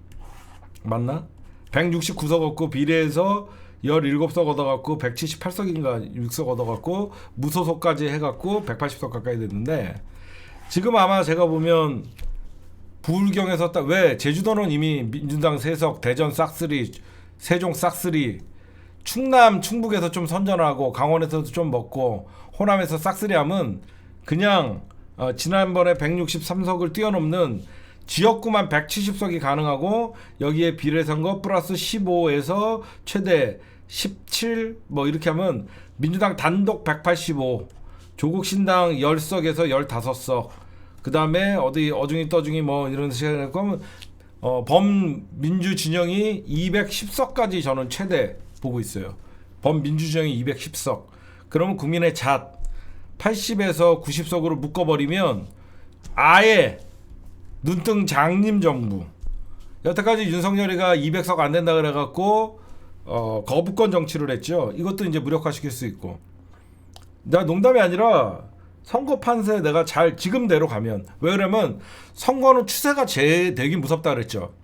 맞나? 169석 얻고 비례해서 17석 얻어갖고 178석인가 6석 얻어갖고 무소속까지 해갖고 180석 가까이 됐는데, 지금 아마 제가 보면 부울경에서 왜 제주도는 이미 민주당 3석, 대전 싹쓸이, 세종 싹쓸이, 충남 충북에서 좀 선전하고 강원에서도 좀 먹고 호남에서 싹쓸이하면 그냥 지난번에 163석을 뛰어넘는 지역구만 170석이 가능하고 여기에 비례선거 플러스 15에서 최대 17 뭐 이렇게 하면 민주당 단독 185, 조국신당 10석에서 15석, 그 다음에 어디 어중이 떠중이 뭐 이런 식으로 하면 범민주 진영이 210석까지 저는 최대 보고 있어요. 범민주 진영이 210석. 그러면 국민의 잣 80에서 90석으로 묶어버리면 아예 눈뜬 장님 정부. 여태까지 윤석열이가 200석 안 된다 그래갖고 거부권 정치를 했죠. 이것도 이제 무력화시킬 수 있고. 나 농담이 아니라 선거 판세 내가 잘 지금대로 가면, 왜 그러면 선거는 추세가 되게 무섭다 그랬죠.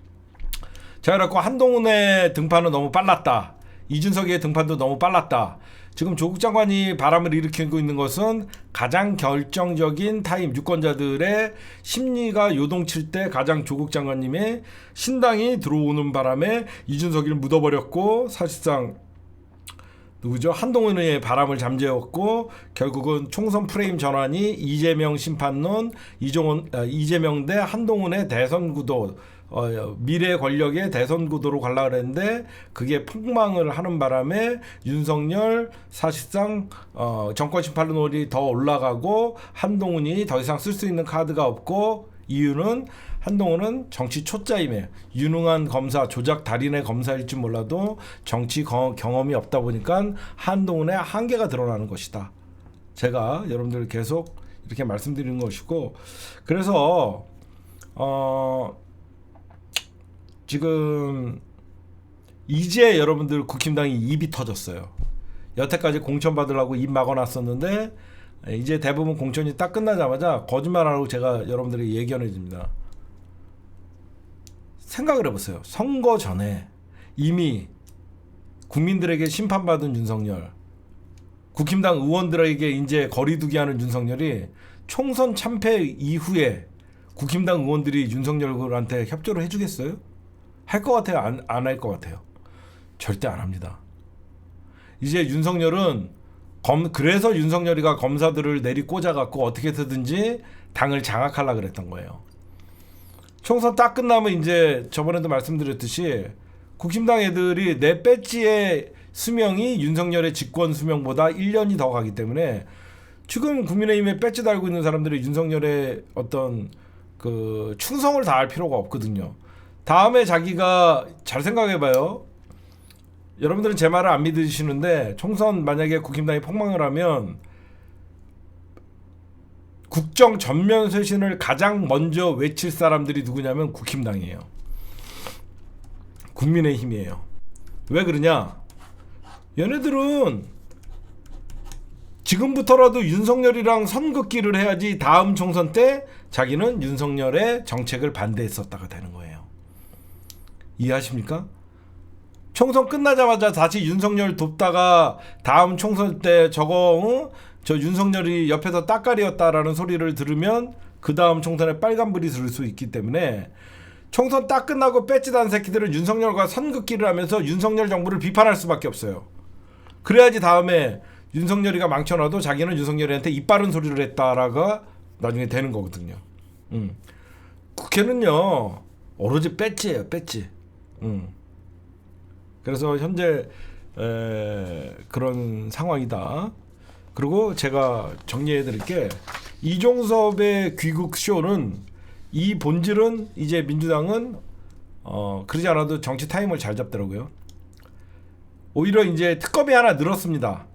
자, 그래갖고 한동훈의 등판은 너무 빨랐다, 이준석의 등판도 너무 빨랐다. 지금 조국 장관이 바람을 일으키고 있는 것은 가장 결정적인 타임, 유권자들의 심리가 요동칠 때 가장 조국 장관님의 신당이 들어오는 바람에 이준석이를 묻어버렸고, 사실상 누구죠? 한동훈의 바람을 잠재웠고, 결국은 총선 프레임 전환이 이재명 심판론, 이재명 대 한동훈의 대선 구도, 미래 권력의 대선 구도로 가려고 그랬는데 그게 폭망을 하는 바람에 윤석열 사실상 정권 심판론이 더 올라가고 한동훈이 더 이상 쓸 수 있는 카드가 없고, 이유는 한동훈은 정치 초짜임에 유능한 검사, 조작 달인의 검사일지 몰라도 정치 경험이 없다 보니까 한동훈의 한계가 드러나는 것이다. 제가 여러분들 계속 이렇게 말씀드리는 것이고, 그래서 지금 이제 여러분들 국힘당이 입이 터졌어요. 여태까지 공천 받으려고 입 막아놨었는데 이제 대부분 공천이 딱 끝나자마자 거짓말하라고 제가 여러분들에게 예견해 줍니다. 생각을 해보세요. 선거 전에 이미 국민들에게 심판받은 윤석열, 국힘당 의원들에게 이제 거리두기 하는 윤석열이 총선 참패 이후에 국힘당 의원들이 윤석열한테 협조를 해주겠어요? 할 것 같아요? 안 할 것 같아요? 절대 안 합니다. 이제 윤석열은 그래서 윤석열이가 검사들을 내리 꽂아갖고 어떻게 해서든지 당을 장악하려고 그랬던 거예요. 총선 딱 끝나면 이제 저번에도 말씀드렸듯이 국힘당 애들이 내 배지의 수명이 윤석열의 직권 수명보다 1년이 더 가기 때문에 지금 국민의힘에 배지 달고 있는 사람들이 윤석열의 어떤 그 충성을 다할 필요가 없거든요. 다음에 자기가 잘 생각해봐요. 여러분들은 제 말을 안 믿으시는데 총선 만약에 국힘당이 폭망을 하면 국정 전면 쇄신을 가장 먼저 외칠 사람들이 누구냐면 국힘당이에요. 국민의힘이에요. 왜 그러냐? 얘네들은 지금부터라도 윤석열이랑 선긋기를 해야지 다음 총선 때 자기는 윤석열의 정책을 반대했었다가 되는 거예요. 이해하십니까? 총선 끝나자마자 다시 윤석열 돕다가 다음 총선 때 저거 저 윤석열이 옆에서 따까리였다라는 소리를 들으면 그 다음 총선에 빨간불이 들을 수 있기 때문에 총선 딱 끝나고 배지 단 새끼들은 윤석열과 선긋기를 하면서 윤석열 정부를 비판할 수밖에 없어요. 그래야지 다음에 윤석열이가 망쳐놔도 자기는 윤석열이한테 입 바른 소리를 했다라가 나중에 되는 거거든요. 국회는요 오로지 배지예요, 배지. 그래서 현재 그런 상황이다. 그리고 제가 정리해드릴게, 이종섭의 귀국쇼는 이 본질은 이제 민주당은 그러지 않아도 정치 타임을 잘 잡더라고요. 오히려 이제 특검이 하나 늘었습니다.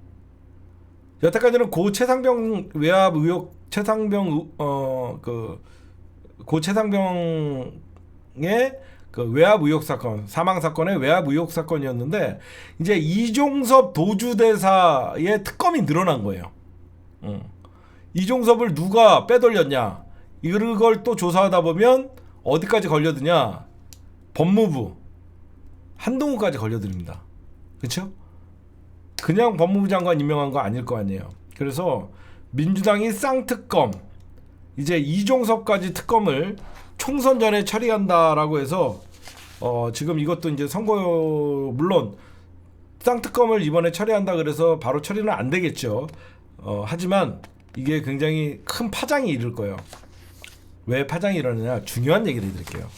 여태까지는 고 최상병 외압 의혹, 고 최상병의 그 외압 의혹 사건, 사망 사건의 외압 의혹 사건이었는데 이제 이종섭 도주대사의 특검이 늘어난 거예요. 이종섭을 누가 빼돌렸냐, 이걸 또 조사하다 보면 어디까지 걸려드냐, 법무부 한동훈까지 걸려드립니다. 그렇죠? 그냥 법무부 장관 임명한 거 아닐 거 아니에요. 그래서 민주당이 쌍특검, 이제 이종섭까지 특검을 총선 전에 처리한다라고 해서 지금 이것도 이제 선거, 물론 쌍특검을 이번에 처리한다 그래서 바로 처리는 안 되겠죠. 하지만 이게 굉장히 큰 파장이 일을 거예요. 왜 파장이 일어나냐, 중요한 얘기를 해드릴게요.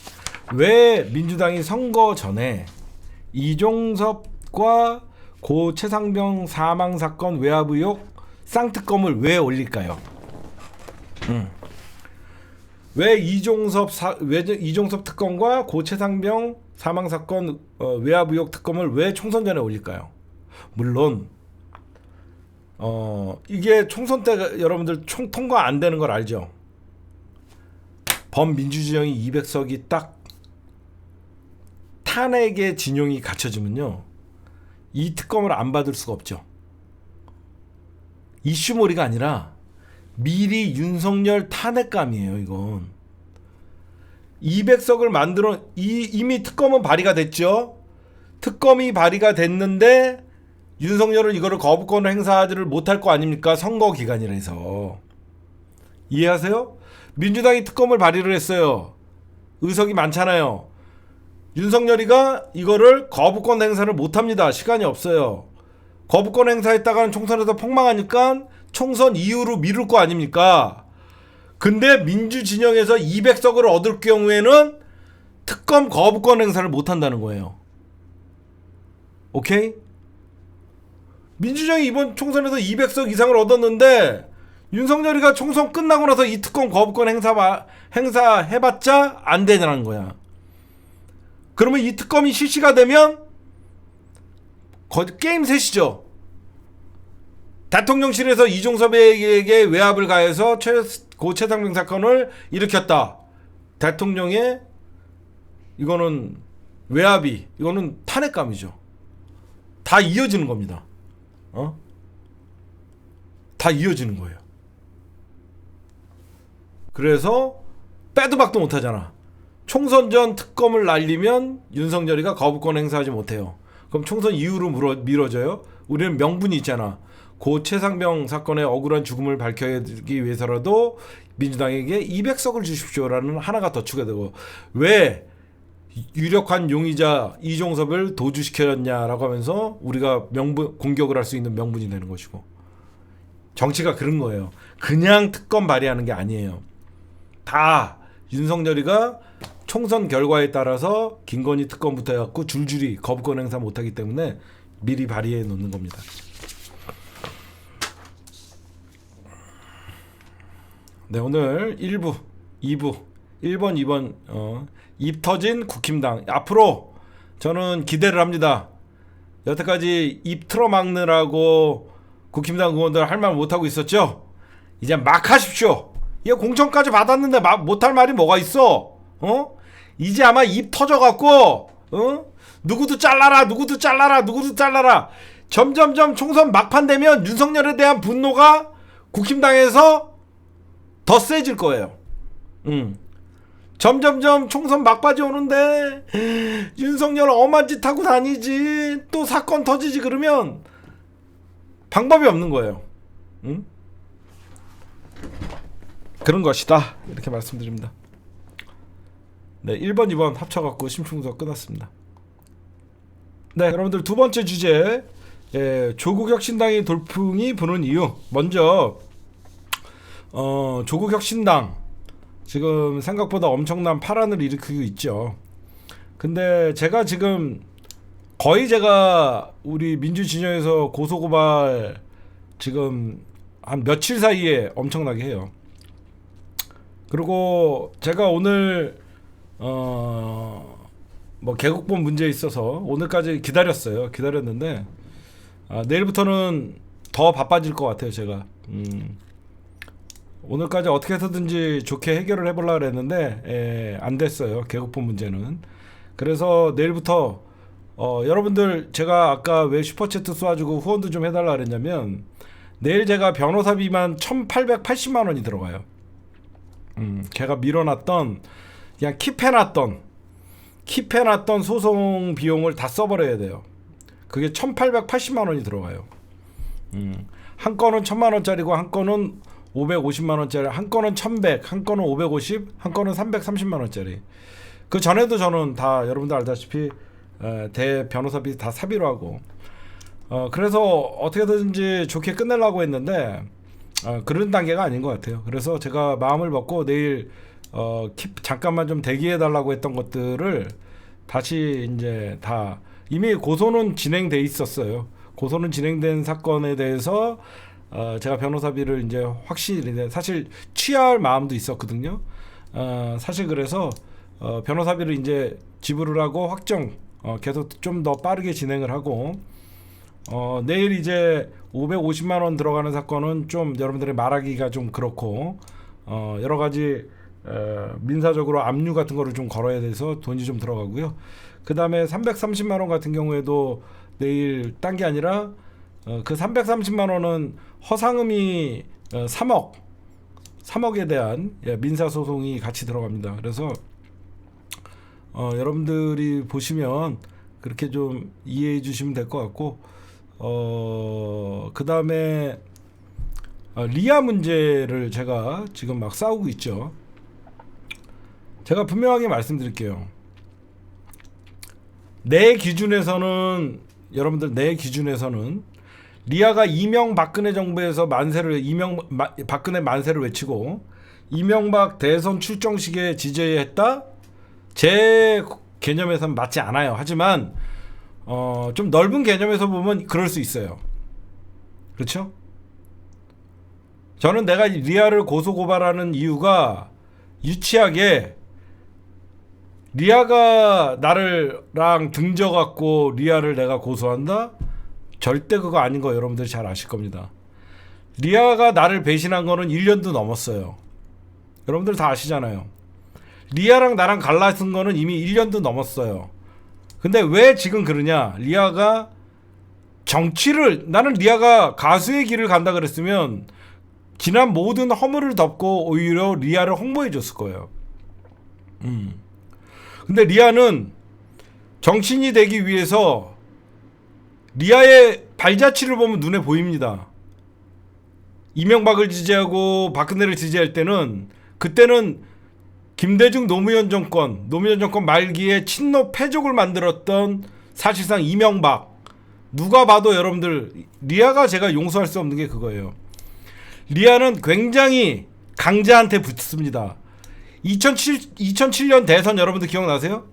왜 민주당이 선거 전에 이종섭과 고 최상병 사망 사건 외압 의혹 쌍특검을 왜 올릴까요? 왜 이종섭 특검과 고 최상병 사망 사건 외압 의혹 특검을 왜 총선 전에 올릴까요? 물론 이게 총선 때 여러분들 통과 안 되는 걸 알죠? 범민주진영이 200석이 딱 탄핵의 진용이 갖춰지면요, 이 특검을 안 받을 수가 없죠. 이슈몰이가 아니라 미리 윤석열 탄핵감이에요. 이건 200석을 만들어 이미 특검은 발의가 됐죠. 특검이 발의가 됐는데 윤석열은 이거를 거부권을 행사하지를 못할 거 아닙니까? 선거 기간이라서. 이해하세요? 민주당이 특검을 발의를 했어요. 의석이 많잖아요. 윤석열이가 이거를 거부권 행사를 못합니다. 시간이 없어요. 거부권 행사했다가는 총선에서 폭망하니까 총선 이후로 미룰 거 아닙니까? 근데 민주진영에서 200석을 얻을 경우에는 특검 거부권 행사를 못한다는 거예요. 오케이? 민주정이 이번 총선에서 200석 이상을 얻었는데 윤석열이가 총선 끝나고 나서 이 특검 거부권 행사해봤자 안 되냐는 거야. 그러면 이 특검이 실시가 되면 게임 셋이죠. 대통령실에서 이종섭에게 외압을 가해서 고 최상병 사건을 일으켰다. 대통령의 이거는 외압이, 이거는 탄핵감이죠. 다 이어지는 겁니다. 다 이어지는 거예요. 그래서 빼도 박도 못하잖아. 총선 전 특검을 날리면 윤석열이가 거부권 행사하지 못해요. 그럼 총선 이후로 미뤄져요. 우리는 명분이 있잖아. 고 최상병 사건의 억울한 죽음을 밝히기 위해서라도 민주당에게 200석을 주십시오라는 하나가 더 추가되고, 왜 유력한 용의자 이종섭을 도주시켰냐라고 하면서 우리가 공격을 할 수 있는 명분이 되는 것이고. 정치가 그런 거예요. 그냥 특검 발의하는 게 아니에요. 다 윤석열이가 총선 결과에 따라서 김건희 특검부터 해갖고 줄줄이 거부권 행사 못하기 때문에 미리 발의해 놓는 겁니다. 네, 오늘 1부, 2부, 1번, 2번 입 터진 국힘당. 앞으로 저는 기대를 합니다. 여태까지 입 틀어막느라고 국힘당 의원들 할 말 못하고 있었죠? 이제 막 하십시오. 이거 공천까지 받았는데 못할 말이 뭐가 있어? 이제 아마 입 터져갖고 누구도 잘라라, 누구도 잘라라, 누구도 잘라라. 점점점 총선 막판 되면 윤석열에 대한 분노가 국힘당에서 더 세질 거예요. 점점점 총선 막바지 오는데 윤석열 엄한 짓 하고 다니지, 또 사건 터지지, 그러면 방법이 없는 거예요. 그런 것이다, 이렇게 말씀드립니다. 네, 1번 2번 합쳐갖고 심층분석 끝났습니다. 네, 여러분들 두 번째 주제, 조국혁신당이 돌풍이 부는 이유. 먼저 조국혁신당 지금 생각보다 엄청난 파란을 일으키고 있죠. 근데 제가 지금 거의 우리 민주진영에서 고소고발 지금 한 며칠 사이에 엄청나게 해요. 그리고 제가 오늘 개국본 문제에 있어서 오늘까지 기다렸는데 내일부터는 더 바빠질 것 같아요. 제가 오늘까지 어떻게 해서든지 좋게 해결을 해보려고 했는데 안 됐어요. 개국본 문제는. 그래서 내일부터 여러분들, 제가 아까 왜 슈퍼채트 쏴주고 후원도 좀 해달라 그랬냐면, 내일 제가 변호사비만 1880만 원이 들어가요. 제가 밀어놨던, 그냥 킵해놨던 소송 비용을 다 써버려야 돼요. 그게 1880만 원이 들어가요. 한 건은 1000만 원짜리고, 한 건은 550만 원짜리, 한 건은 1100, 한 건은 550, 한 건은 330만 원짜리. 그 전에도 저는 다 여러분들 알다시피 대 변호사비 다 사비로 하고, 그래서 어떻게든지 좋게 끝내려고 했는데 그런 단계가 아닌 것 같아요. 그래서 제가 마음을 먹고 내일 잠깐만 좀 대기해 달라고 했던 것들을 다시 이제 다 이미 고소는 진행돼 있었어요. 고소는 진행된 사건에 대해서 제가 변호사비를 이제 확실히 사실 취할 마음도 있었거든요. 사실 그래서 변호사비를 이제 지불을 하고 확정 계속 좀 더 빠르게 진행을 하고 내일 이제 550만 원 들어가는 사건은 좀 여러분들이 말하기가 좀 그렇고 여러 가지 민사적으로 압류 같은 거를 좀 걸어야 돼서 돈이 좀 들어가고요. 그 다음에 330만 원 같은 경우에도 내일 딴 게 아니라 그 330만 원은 허상음이 3억에 대한 민사 소송이 같이 들어갑니다. 그래서 여러분들이 보시면 그렇게 좀 이해해 주시면 될 것 같고 그 다음에 리아 문제를 제가 지금 막 싸우고 있죠. 제가 분명하게 말씀드릴게요. 내 기준에서는 여러분들 내 기준에서는 리아가 이명박근혜 정부에서 박근혜 만세를 외치고 이명박 대선 출정식에 지지했다? 제 개념에서는 맞지 않아요. 하지만 좀 넓은 개념에서 보면 그럴 수 있어요. 그렇죠? 저는 내가 리아를 고소고발하는 이유가 유치하게 리아가 나랑 등져갖고 리아를 내가 고소한다? 절대 그거 아닌 거 여러분들이 잘 아실 겁니다. 리아가 나를 배신한 거는 1년도 넘었어요. 여러분들 다 아시잖아요. 리아랑 나랑 갈라쓴 거는 이미 1년도 넘었어요. 근데 왜 지금 그러냐? 리아가 나는 리아가 가수의 길을 간다 그랬으면 지난 모든 허물을 덮고 오히려 리아를 홍보해 줬을 거예요. 근데 리아는 정치인이 되기 위해서 리아의 발자취를 보면 눈에 보입니다. 이명박을 지지하고 박근혜를 지지할 때는 그때는 김대중 노무현 정권 말기에 친노 패족을 만들었던 사실상 이명박. 누가 봐도 여러분들 리아가 제가 용서할 수 없는 게 그거예요. 리아는 굉장히 강자한테 붙습니다. 2007년 대선 여러분들 기억나세요?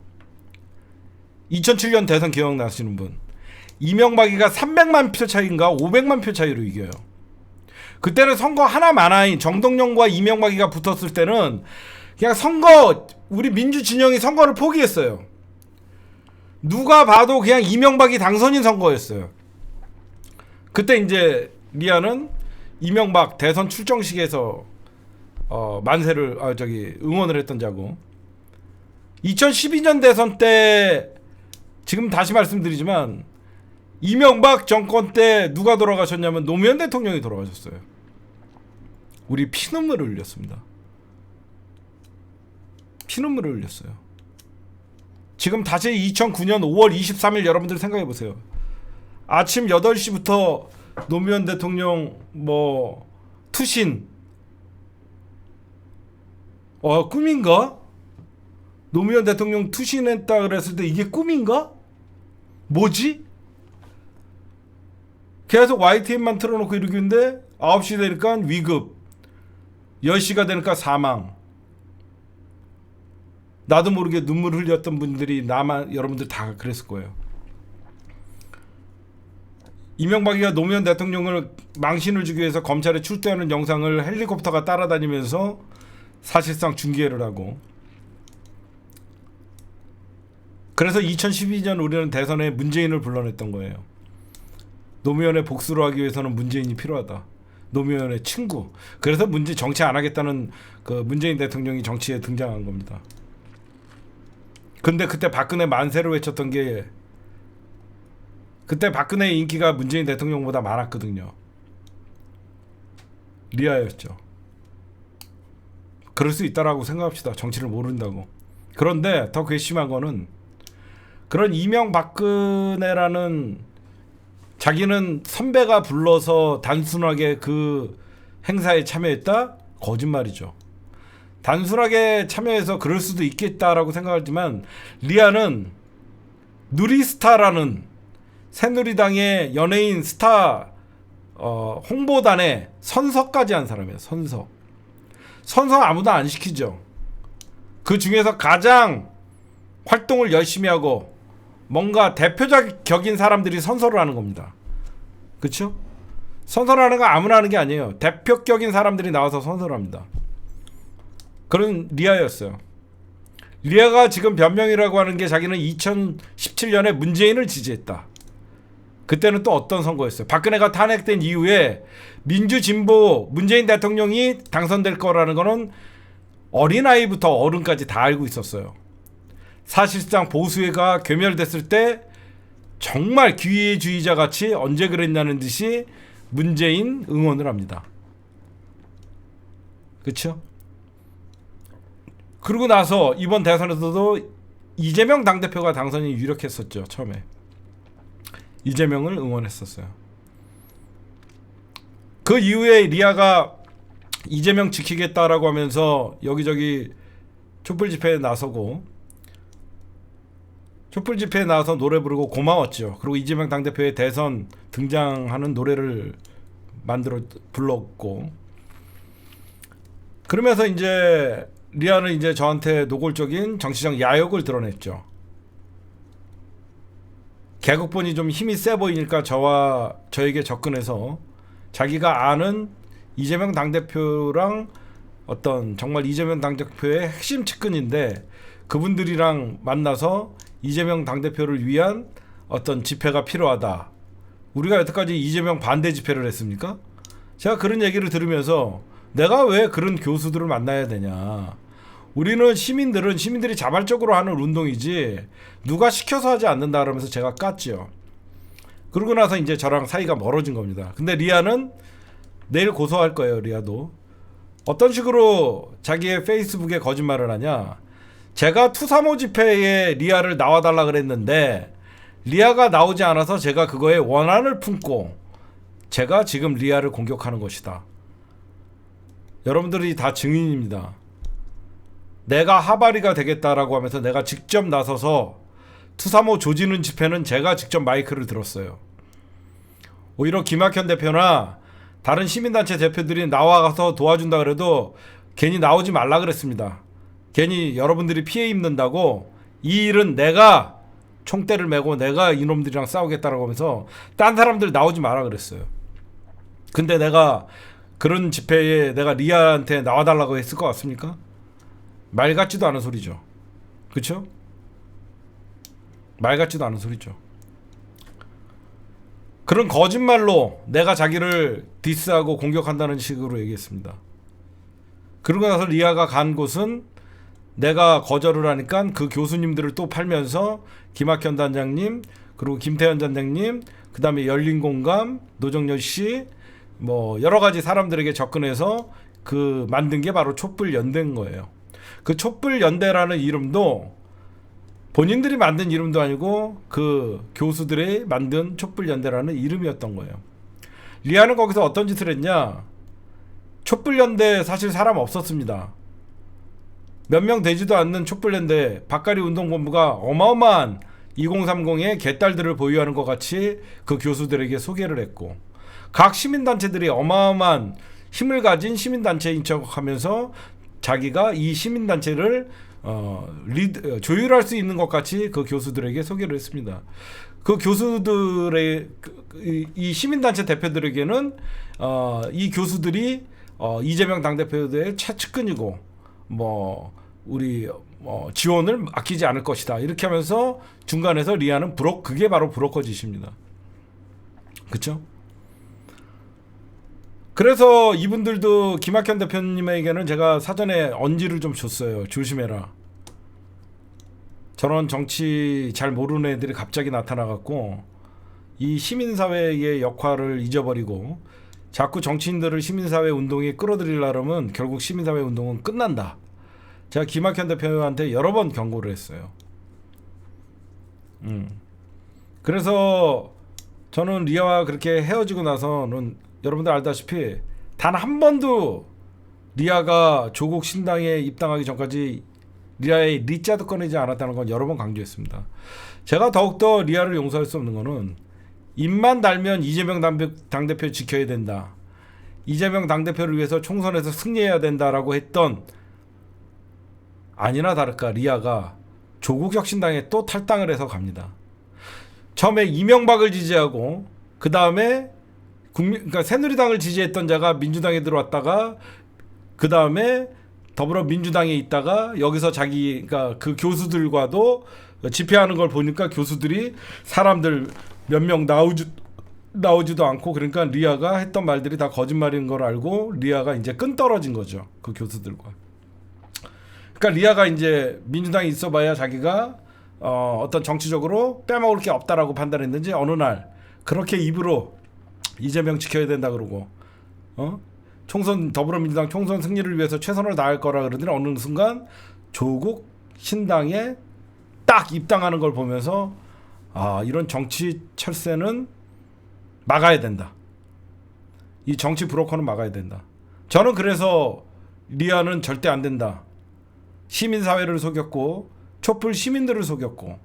2007년 대선 기억나시는 분? 이명박이가 300만 표 차이인가 500만 표 차이로 이겨요. 그때는 선거 하나만아인 정동영과 이명박이가 붙었을 때는 그냥 우리 민주 진영이 선거를 포기했어요. 누가 봐도 그냥 이명박이 당선인 선거였어요. 그때 이제 리아는 이명박 대선 출정식에서 만세를 응원을 했던 자고 2012년 대선 때 지금 다시 말씀드리지만 이명박 정권 때 누가 돌아가셨냐면 노무현 대통령이 돌아가셨어요. 우리 피눈물을 흘렸습니다. 피눈물을 흘렸어요. 지금 다시 2009년 5월 23일 여러분들 생각해 보세요. 아침 8시부터 노무현 대통령 투신 꿈인가? 노무현 대통령 투신했다 그랬을 때 이게 꿈인가? 뭐지? 계속 YTN만 틀어놓고 이러는데 9시 되니까 위급, 10시가 되니까 사망. 나도 모르게 눈물 흘렸던 분들이 여러분들 다 그랬을 거예요. 이명박이가 노무현 대통령을 망신을 주기 위해서 검찰에 출두하는 영상을 헬리콥터가 따라다니면서 사실상 중계를 하고, 그래서 2012년 우리는 대선에 문재인을 불러냈던 거예요. 노무현의 복수를 하기 위해서는 문재인이 필요하다. 노무현의 친구. 그래서 정치 안 하겠다는 그 문재인 대통령이 정치에 등장한 겁니다. 근데 그때 박근혜 만세를 외쳤던 게, 그때 박근혜의 인기가 문재인 대통령보다 많았거든요. 리아였죠. 그럴 수 있다라고 생각합시다. 정치를 모른다고. 그런데 더 괘씸한 거는 그런 이명박근혜라는, 자기는 선배가 불러서 단순하게 그 행사에 참여했다? 거짓말이죠. 단순하게 참여해서 그럴 수도 있겠다라고 생각하지만 리아는 누리스타라는 새누리당의 연예인 스타 홍보단에 선서까지 한 사람이에요. 선서 아무도 안 시키죠. 그 중에서 가장 활동을 열심히 하고 뭔가 대표적인 사람들이 선서를 하는 겁니다. 그렇죠? 선서를 하는 거 아무나 하는 게 아니에요. 대표격인 사람들이 나와서 선서를 합니다. 그런 리아였어요. 리아가 지금 변명이라고 하는 게 자기는 2017년에 문재인을 지지했다. 그때는 또 어떤 선거였어요? 박근혜가 탄핵된 이후에 민주진보 문재인 대통령이 당선될 거라는 거는 어린아이부터 어른까지 다 알고 있었어요. 사실상 보수회가 괴멸됐을 때 정말 기회주의자 같이 언제 그랬냐는 듯이 문재인 응원을 합니다. 그렇죠? 그러고 나서 이번 대선에서도 이재명 당대표가 당선이 유력했었죠. 처음에 이재명을 응원했었어요. 그 이후에 리아가 이재명 지키겠다라고 하면서 여기저기 촛불 집회에 나서고 촛불 집회에 나와서 노래 부르고 고마웠죠. 그리고 이재명 당대표의 대선 등장하는 노래를 만들어 불렀고, 그러면서 이제 리아는 이제 저한테 노골적인 정치적 야욕을 드러냈죠. 개국본이 좀 힘이 세 보이니까 저에게 접근해서 자기가 아는 이재명 당대표랑 어떤 정말 이재명 당대표의 핵심 측근인데 그분들이랑 만나서 이재명 당대표를 위한 어떤 집회가 필요하다. 우리가 여태까지 이재명 반대 집회를 했습니까? 제가 그런 얘기를 들으면서 내가 왜 그런 교수들을 만나야 되냐. 우리는 시민들이 자발적으로 하는 운동이지 누가 시켜서 하지 않는다 그러면서 제가 깠죠. 그러고 나서 이제 저랑 사이가 멀어진 겁니다. 근데 리아는 내일 고소할 거예요. 리아도 어떤 식으로 자기의 페이스북에 거짓말을 하냐. 제가 투3오 집회에 리아를 나와달라 그랬는데 리아가 나오지 않아서 제가 그거에 원한을 품고 제가 지금 리아를 공격하는 것이다. 여러분들이 다 증인입니다. 내가 하바리가 되겠다라고 하면서 내가 직접 나서서 투3오 조지는 집회는 제가 직접 마이크를 들었어요. 오히려 김학현 대표나 다른 시민단체 대표들이 나와서 도와준다 그래도 괜히 나오지 말라 그랬습니다. 괜히 여러분들이 피해 입는다고. 이 일은 내가 총대를 메고 내가 이놈들이랑 싸우겠다라고 하면서 딴 사람들 나오지 마라 그랬어요. 근데 내가 그런 집회에 내가 리아한테 나와달라고 했을 것 같습니까? 말 같지도 않은 소리죠. 그쵸? 말 같지도 않은 소리죠. 그런 거짓말로 내가 자기를 디스하고 공격한다는 식으로 얘기했습니다. 그러고 나서 리아가 간 곳은 내가 거절을 하니까 그 교수님들을 또 팔면서 김학현 단장님, 그리고 김태현 단장님, 그 다음에 열린공감, 노정열 씨, 뭐 여러 가지 사람들에게 접근해서 그 만든 게 바로 촛불연대인 거예요. 그 촛불연대라는 이름도 본인들이 만든 이름도 아니고 그 교수들이 만든 촛불연대라는 이름이었던 거예요. 리아는 거기서 어떤 짓을 했냐. 촛불연대 사실 사람 없었습니다. 몇 명 되지도 않는 촛불연대 박가리 운동본부가 어마어마한 2030의 개딸들을 보유하는 것 같이 그 교수들에게 소개를 했고, 각 시민단체들이 어마어마한 힘을 가진 시민단체인 척하면서 자기가 이 시민단체를 조율할 수 있는 것 같이 그 교수들에게 소개를 했습니다. 그 교수들의 이 시민단체 대표들에게는 이 교수들이 이재명 당대표의 최측근이고 뭐 우리 지원을 아끼지 않을 것이다 이렇게 하면서 중간에서 리아는 그게 바로 브로커 짓입니다. 그렇죠? 그래서 이분들도 김학현 대표님에게는 제가 사전에 언지를 좀 줬어요. 조심해라. 저런 정치 잘 모르는 애들이 갑자기 나타나갖고 이 시민사회의 역할을 잊어버리고 자꾸 정치인들을 시민사회 운동에 끌어들이려면 결국 시민사회 운동은 끝난다. 제가 김학현 대표한테 여러 번 경고를 했어요. 그래서 저는 리아와 그렇게 헤어지고 나서는 여러분들 알다시피 단 한 번도 리아가 조국 신당에 입당하기 전까지 리아의 리자도 꺼내지 않았다는 건 여러 번 강조했습니다. 제가 더욱더 리아를 용서할 수 없는 거는 입만 달면 이재명 당대표 지켜야 된다. 이재명 당대표를 위해서 총선에서 승리해야 된다라고 했던 아니나 다를까 리아가 조국혁신당에 또 탈당을 해서 갑니다. 처음에 이명박을 지지하고 그 다음에 그러니까 새누리당을 지지했던 자가 민주당에 들어왔다가 그 다음에 더불어민주당에 있다가 여기서 자기가 그 교수들과도 집회하는 걸 보니까 교수들이 사람들 몇 명 나오지도 않고 그러니까 리아가 했던 말들이 다 거짓말인 걸 알고 리아가 이제 끈 떨어진 거죠. 그 교수들과. 그러니까 리아가 이제 민주당에 있어봐야 자기가 어떤 정치적으로 빼먹을 게 없다라고 판단했는지 어느 날 그렇게 입으로 이재명 지켜야 된다 그러고 총선 더불어민주당 총선 승리를 위해서 최선을 다할 거라 그러더니 어느 순간 조국 신당에 딱 입당하는 걸 보면서 이런 정치 철새는 막아야 된다. 이 정치 브로커는 막아야 된다. 저는 그래서 리아는 절대 안 된다. 시민사회를 속였고 촛불 시민들을 속였고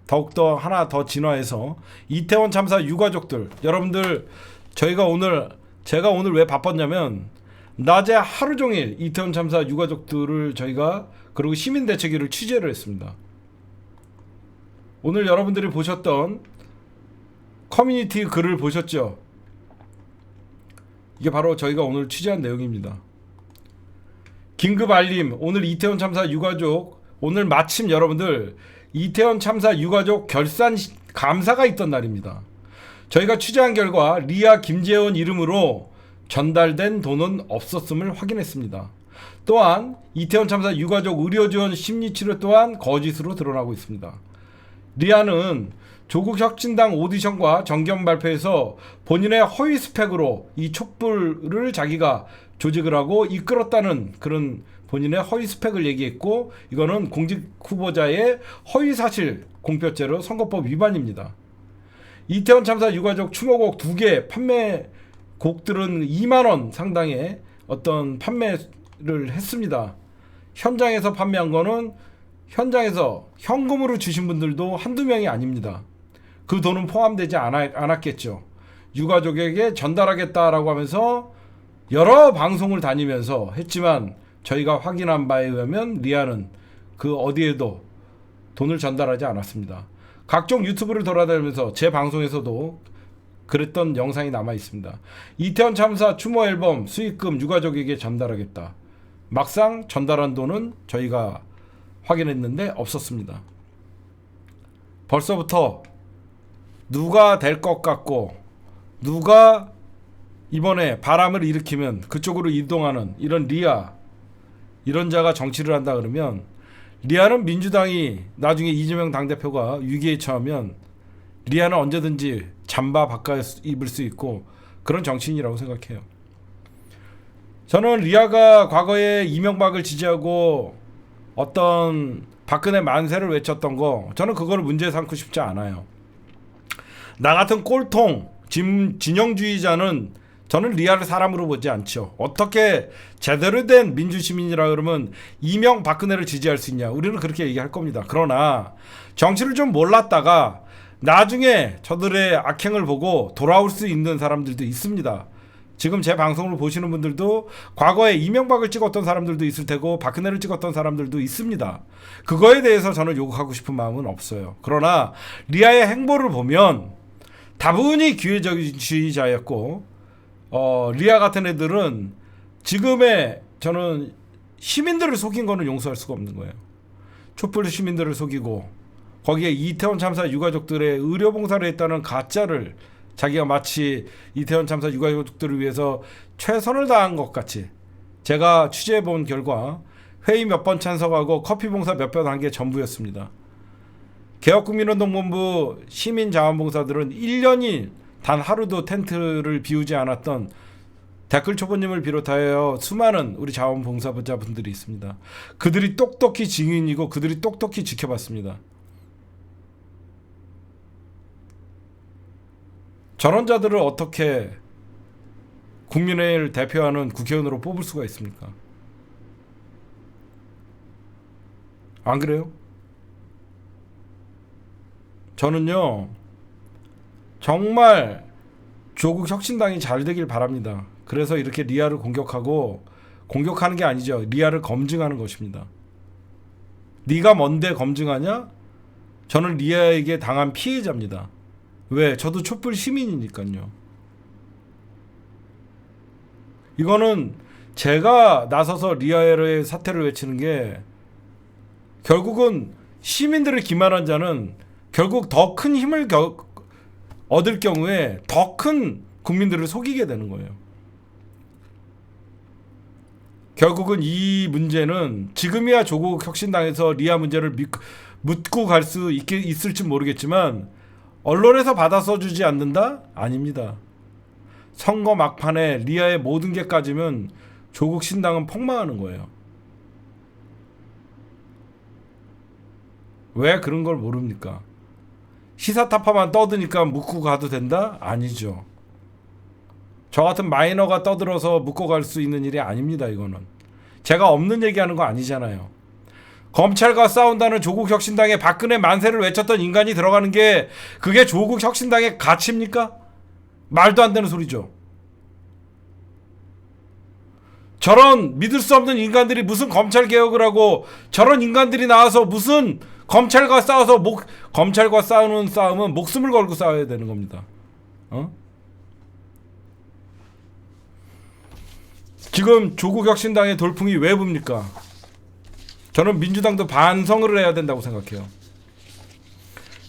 더욱더 하나 더 진화해서 이태원 참사 유가족들 여러분들 제가 오늘 왜 바빴냐면 낮에 하루 종일 이태원 참사 유가족들을 저희가 그리고 시민대책위를 취재를 했습니다. 오늘 여러분들이 보셨던 커뮤니티 글을 보셨죠? 이게 바로 저희가 오늘 취재한 내용입니다. 긴급 알림 오늘 이태원 참사 유가족 오늘 마침 여러분들 이태원 참사 유가족 결산 감사가 있던 날입니다. 저희가 취재한 결과 리아 김재원 이름으로 전달된 돈은 없었음을 확인했습니다. 또한 이태원 참사 유가족 의료지원 심리치료 또한 거짓으로 드러나고 있습니다. 리아는 조국혁신당 오디션과 정견 발표에서 본인의 허위 스펙으로 이 촛불을 자기가 조직을 하고 이끌었다는 그런 본인의 허위 스펙을 얘기했고 이거는 공직 후보자의 허위 사실 공표죄로 선거법 위반입니다. 이태원 참사 유가족 추모곡 2개 판매곡들은 2만 원 상당의 어떤 판매를 했습니다. 현장에서 판매한 거는 현장에서 현금으로 주신 분들도 한두 명이 아닙니다. 그 돈은 포함되지 않았겠죠. 유가족에게 전달하겠다라고 하면서 여러 방송을 다니면서 했지만 저희가 확인한 바에 의하면 리아는 그 어디에도 돈을 전달하지 않았습니다. 각종 유튜브를 돌아다니면서 제 방송에서도 그랬던 영상이 남아 있습니다. 이태원 참사 추모 앨범 수익금 유가족에게 전달하겠다. 막상 전달한 돈은 저희가 확인했는데 없었습니다. 벌써부터 누가 될 것 같고 누가 이번에 바람을 일으키면 그쪽으로 이동하는 이런 리아 이런 자가 정치를 한다 그러면 리아는 민주당이 나중에 이재명 당대표가 위기에 처하면 리아는 언제든지 잠바 바꿔 입을 수 있고 그런 정치인이라고 생각해요. 저는 리아가 과거에 이명박을 지지하고 어떤 박근혜 만세를 외쳤던 거 저는 그걸 문제 삼고 싶지 않아요. 나 같은 꼴통 진영주의자는 저는 리아를 사람으로 보지 않죠. 어떻게 제대로 된 민주시민이라 그러면 이명박근혜를 지지할 수 있냐. 우리는 그렇게 얘기할 겁니다. 그러나 정치를 좀 몰랐다가 나중에 저들의 악행을 보고 돌아올 수 있는 사람들도 있습니다. 지금 제 방송을 보시는 분들도 과거에 이명박을 찍었던 사람들도 있을 테고 박근혜를 찍었던 사람들도 있습니다. 그거에 대해서 저는 욕하고 싶은 마음은 없어요. 그러나 리아의 행보를 보면 다분히 기회주의자였고 리아 같은 애들은 지금의 저는 시민들을 속인 거는 용서할 수가 없는 거예요. 촛불 시민들을 속이고 거기에 이태원 참사 유가족들의 의료봉사를 했다는 가짜를 자기가 마치 이태원 참사 유가족들을 위해서 최선을 다한 것 같이 제가 취재해본 결과 회의 몇 번 참석하고 커피 봉사 몇 번 한 게 전부였습니다. 개혁국민운동본부 시민자원봉사들은 1년이 단 하루도 텐트를 비우지 않았던 댓글 초보님을 비롯하여 수많은 우리 자원봉사자분들이 있습니다. 그들이 똑똑히 증인이고 그들이 똑똑히 지켜봤습니다. 저런 자들을 어떻게 국민을 대표하는 국회의원으로 뽑을 수가 있습니까? 안 그래요? 저는요 정말 조국 혁신당이 잘 되길 바랍니다. 그래서 이렇게 리아를 공격하는 게 아니죠. 리아를 검증하는 것입니다. 네가 뭔데 검증하냐? 저는 리아에게 당한 피해자입니다. 왜? 저도 촛불 시민이니까요. 이거는 제가 나서서 리아의 사퇴를 외치는 게 결국은 시민들을 기만한 자는 결국 더 큰 힘을 얻을 경우에 더 큰 국민들을 속이게 되는 거예요. 결국은 이 문제는 지금이야 조국 혁신당에서 리아 문제를 묻고 갈 수 있을지 모르겠지만 언론에서 받아 써주지 않는다? 아닙니다. 선거 막판에 리아의 모든 게 까지면 조국 신당은 폭망하는 거예요. 왜 그런 걸 모릅니까? 시사타파만 떠드니까 묻고 가도 된다? 아니죠. 저 같은 마이너가 떠들어서 묻고 갈 수 있는 일이 아닙니다. 이거는 제가 없는 얘기하는 거 아니잖아요. 검찰과 싸운다는 조국 혁신당에 박근혜 만세를 외쳤던 인간이 들어가는 게 그게 조국 혁신당의 가치입니까? 말도 안 되는 소리죠. 저런 믿을 수 없는 인간들이 무슨 검찰 개혁을 하고 저런 인간들이 나와서 무슨 검찰과 싸워서 검찰과 싸우는 싸움은 목숨을 걸고 싸워야 되는 겁니다. 지금 조국 혁신당의 돌풍이 왜 붑니까? 저는 민주당도 반성을 해야 된다고 생각해요.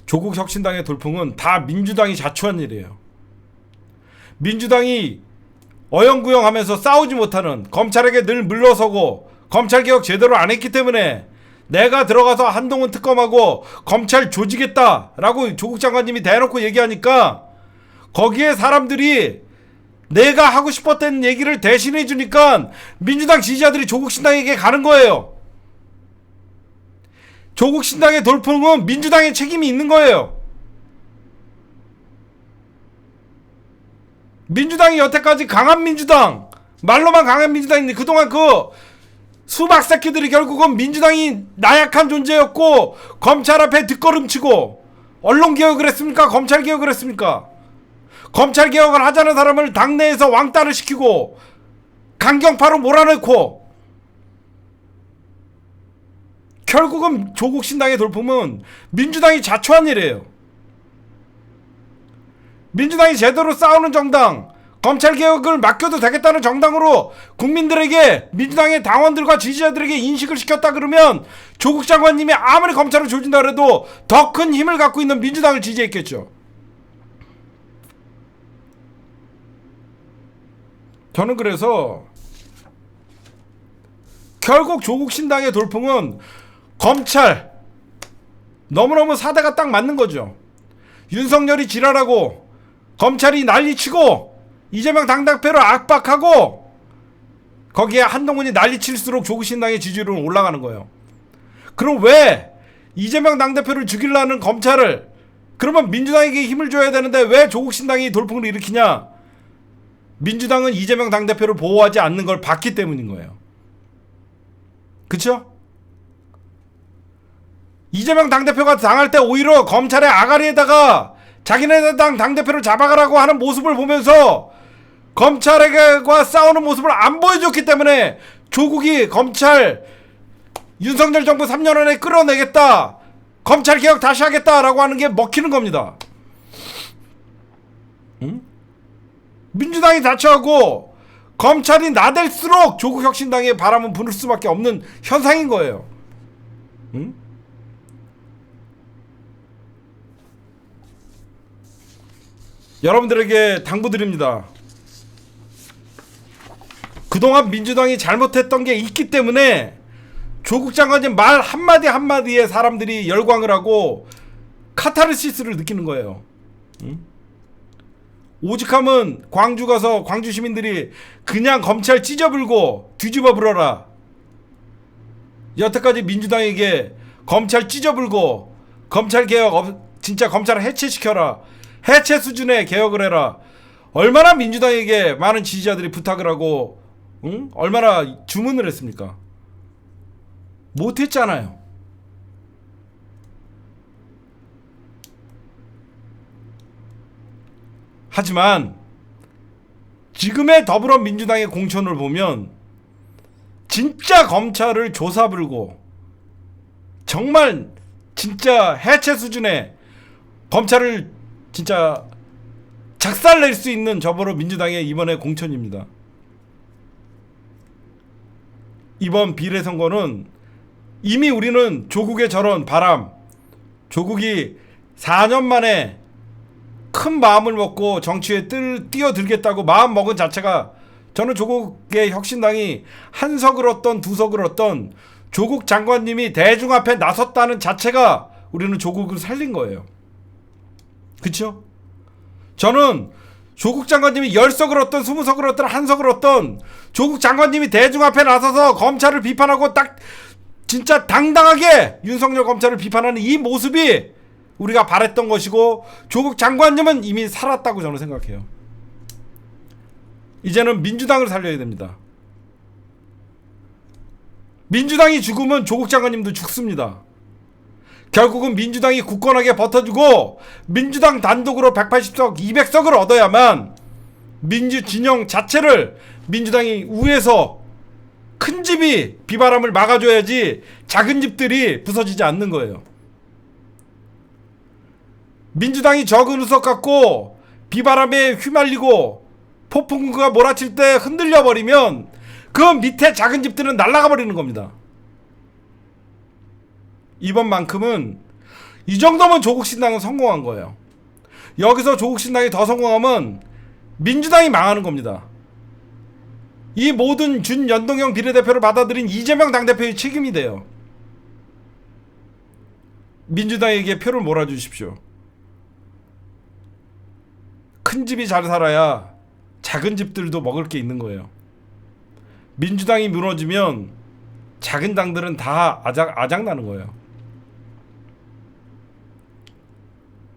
조국 혁신당의 돌풍은 다 민주당이 자초한 일이에요. 민주당이 어영부영하면서 싸우지 못하는 검찰에게 늘 물러서고 검찰개혁 제대로 안 했기 때문에 내가 들어가서 한동훈 특검하고 검찰 조지겠다라고 조국 장관님이 대놓고 얘기하니까 거기에 사람들이 내가 하고 싶었던 얘기를 대신해 주니까 민주당 지지자들이 조국 신당에게 가는 거예요. 조국 신당의 돌풍은 민주당의 책임이 있는 거예요. 민주당이 여태까지 강한 민주당, 말로만 강한 민주당인데 그동안 그 수박 새끼들이 결국은 민주당이 나약한 존재였고 검찰 앞에 뒷걸음치고 언론개혁을 했습니까? 검찰개혁을 했습니까? 검찰개혁을 하자는 사람을 당내에서 왕따를 시키고 강경파로 몰아넣고 결국은 조국 신당의 돌풍은 민주당이 자초한 일이에요. 민주당이 제대로 싸우는 정당, 검찰개혁을 맡겨도 되겠다는 정당으로 국민들에게 민주당의 당원들과 지지자들에게 인식을 시켰다 그러면 조국 장관님이 아무리 검찰을 조진다 그래도 더 큰 힘을 갖고 있는 민주당을 지지했겠죠. 저는 그래서 결국 조국 신당의 돌풍은 검찰 너무너무 사대가 딱 맞는 거죠. 윤석열이 지랄하고 검찰이 난리치고 이재명 당대표를 압박하고 거기에 한동훈이 난리칠수록 조국 신당의 지지율은 올라가는 거예요. 그럼 왜 이재명 당대표를 죽이려는 검찰을 그러면 민주당에게 힘을 줘야 되는데 왜 조국 신당이 돌풍을 일으키냐? 민주당은 이재명 당대표를 보호하지 않는 걸 봤기 때문인 거예요. 그쵸? 이재명 당대표가 당할 때 오히려 검찰의 아가리에다가 자기네 당 당대표를 잡아가라고 하는 모습을 보면서 검찰과 싸우는 모습을 안 보여줬기 때문에 조국이 검찰 윤석열 정부 3년 안에 끌어내겠다, 검찰개혁 다시 하겠다라고 하는 게 먹히는 겁니다. 응? 민주당이 자초하고 검찰이 나댈수록 조국 혁신당의 바람은 부를 수밖에 없는 현상인 거예요. 응? 여러분들에게 당부드립니다. 그동안 민주당이 잘못했던 게 있기 때문에 조국 장관님 말 한마디 한마디에 사람들이 열광을 하고 카타르시스를 느끼는 거예요. 응? 오직하면 광주 가서 광주 시민들이 그냥 검찰 찢어불고 뒤집어 불어라. 여태까지 민주당에게 검찰 찢어불고 검찰 개혁 진짜 검찰을 해체시켜라, 해체 수준의 개혁을 해라. 얼마나 민주당에게 많은 지지자들이 부탁을 하고 응? 얼마나 주문을 했습니까? 못했잖아요. 하지만 지금의 더불어민주당의 공천을 보면 진짜 검찰을 조사불고 정말 진짜 해체 수준의 검찰을 진짜 작살낼 수 있는 저보로 민주당의 이번에 공천입니다. 이번 비례선거는 이미 우리는 조국의 저런 바람, 조국이 4년 만에 큰 마음을 먹고 정치에 뛰어들겠다고 마음 먹은 자체가, 저는 조국의 혁신당이 한 석을 얻던 두 석을 얻던 조국 장관님이 대중 앞에 나섰다는 자체가 우리는 조국을 살린 거예요. 그쵸? 저는 조국 장관님이 10석을 얻던 20석을 얻던 한 석을 얻던 조국 장관님이 대중 앞에 나서서 검찰을 비판하고 딱 진짜 당당하게 윤석열 검찰을 비판하는 이 모습이 우리가 바랬던 것이고, 조국 장관님은 이미 살았다고 저는 생각해요. 이제는 민주당을 살려야 됩니다. 민주당이 죽으면 조국 장관님도 죽습니다. 결국은 민주당이 굳건하게 버텨주고 민주당 단독으로 180석, 200석을 얻어야만 민주 진영 자체를 민주당이 우에서 큰 집이 비바람을 막아줘야지 작은 집들이 부서지지 않는 거예요. 민주당이 적은 의석 갖고 비바람에 휘말리고 폭풍우가 몰아칠 때 흔들려 버리면 그 밑에 작은 집들은 날아가 버리는 겁니다. 이번만큼은 이 정도면 조국신당은 성공한 거예요. 여기서 조국신당이 더 성공하면 민주당이 망하는 겁니다. 이 모든 준연동형 비례대표를 받아들인 이재명 당대표의 책임이 돼요. 민주당에게 표를 몰아주십시오. 큰 집이 잘 살아야 작은 집들도 먹을 게 있는 거예요. 민주당이 무너지면 작은 당들은 다 아작나는 거예요.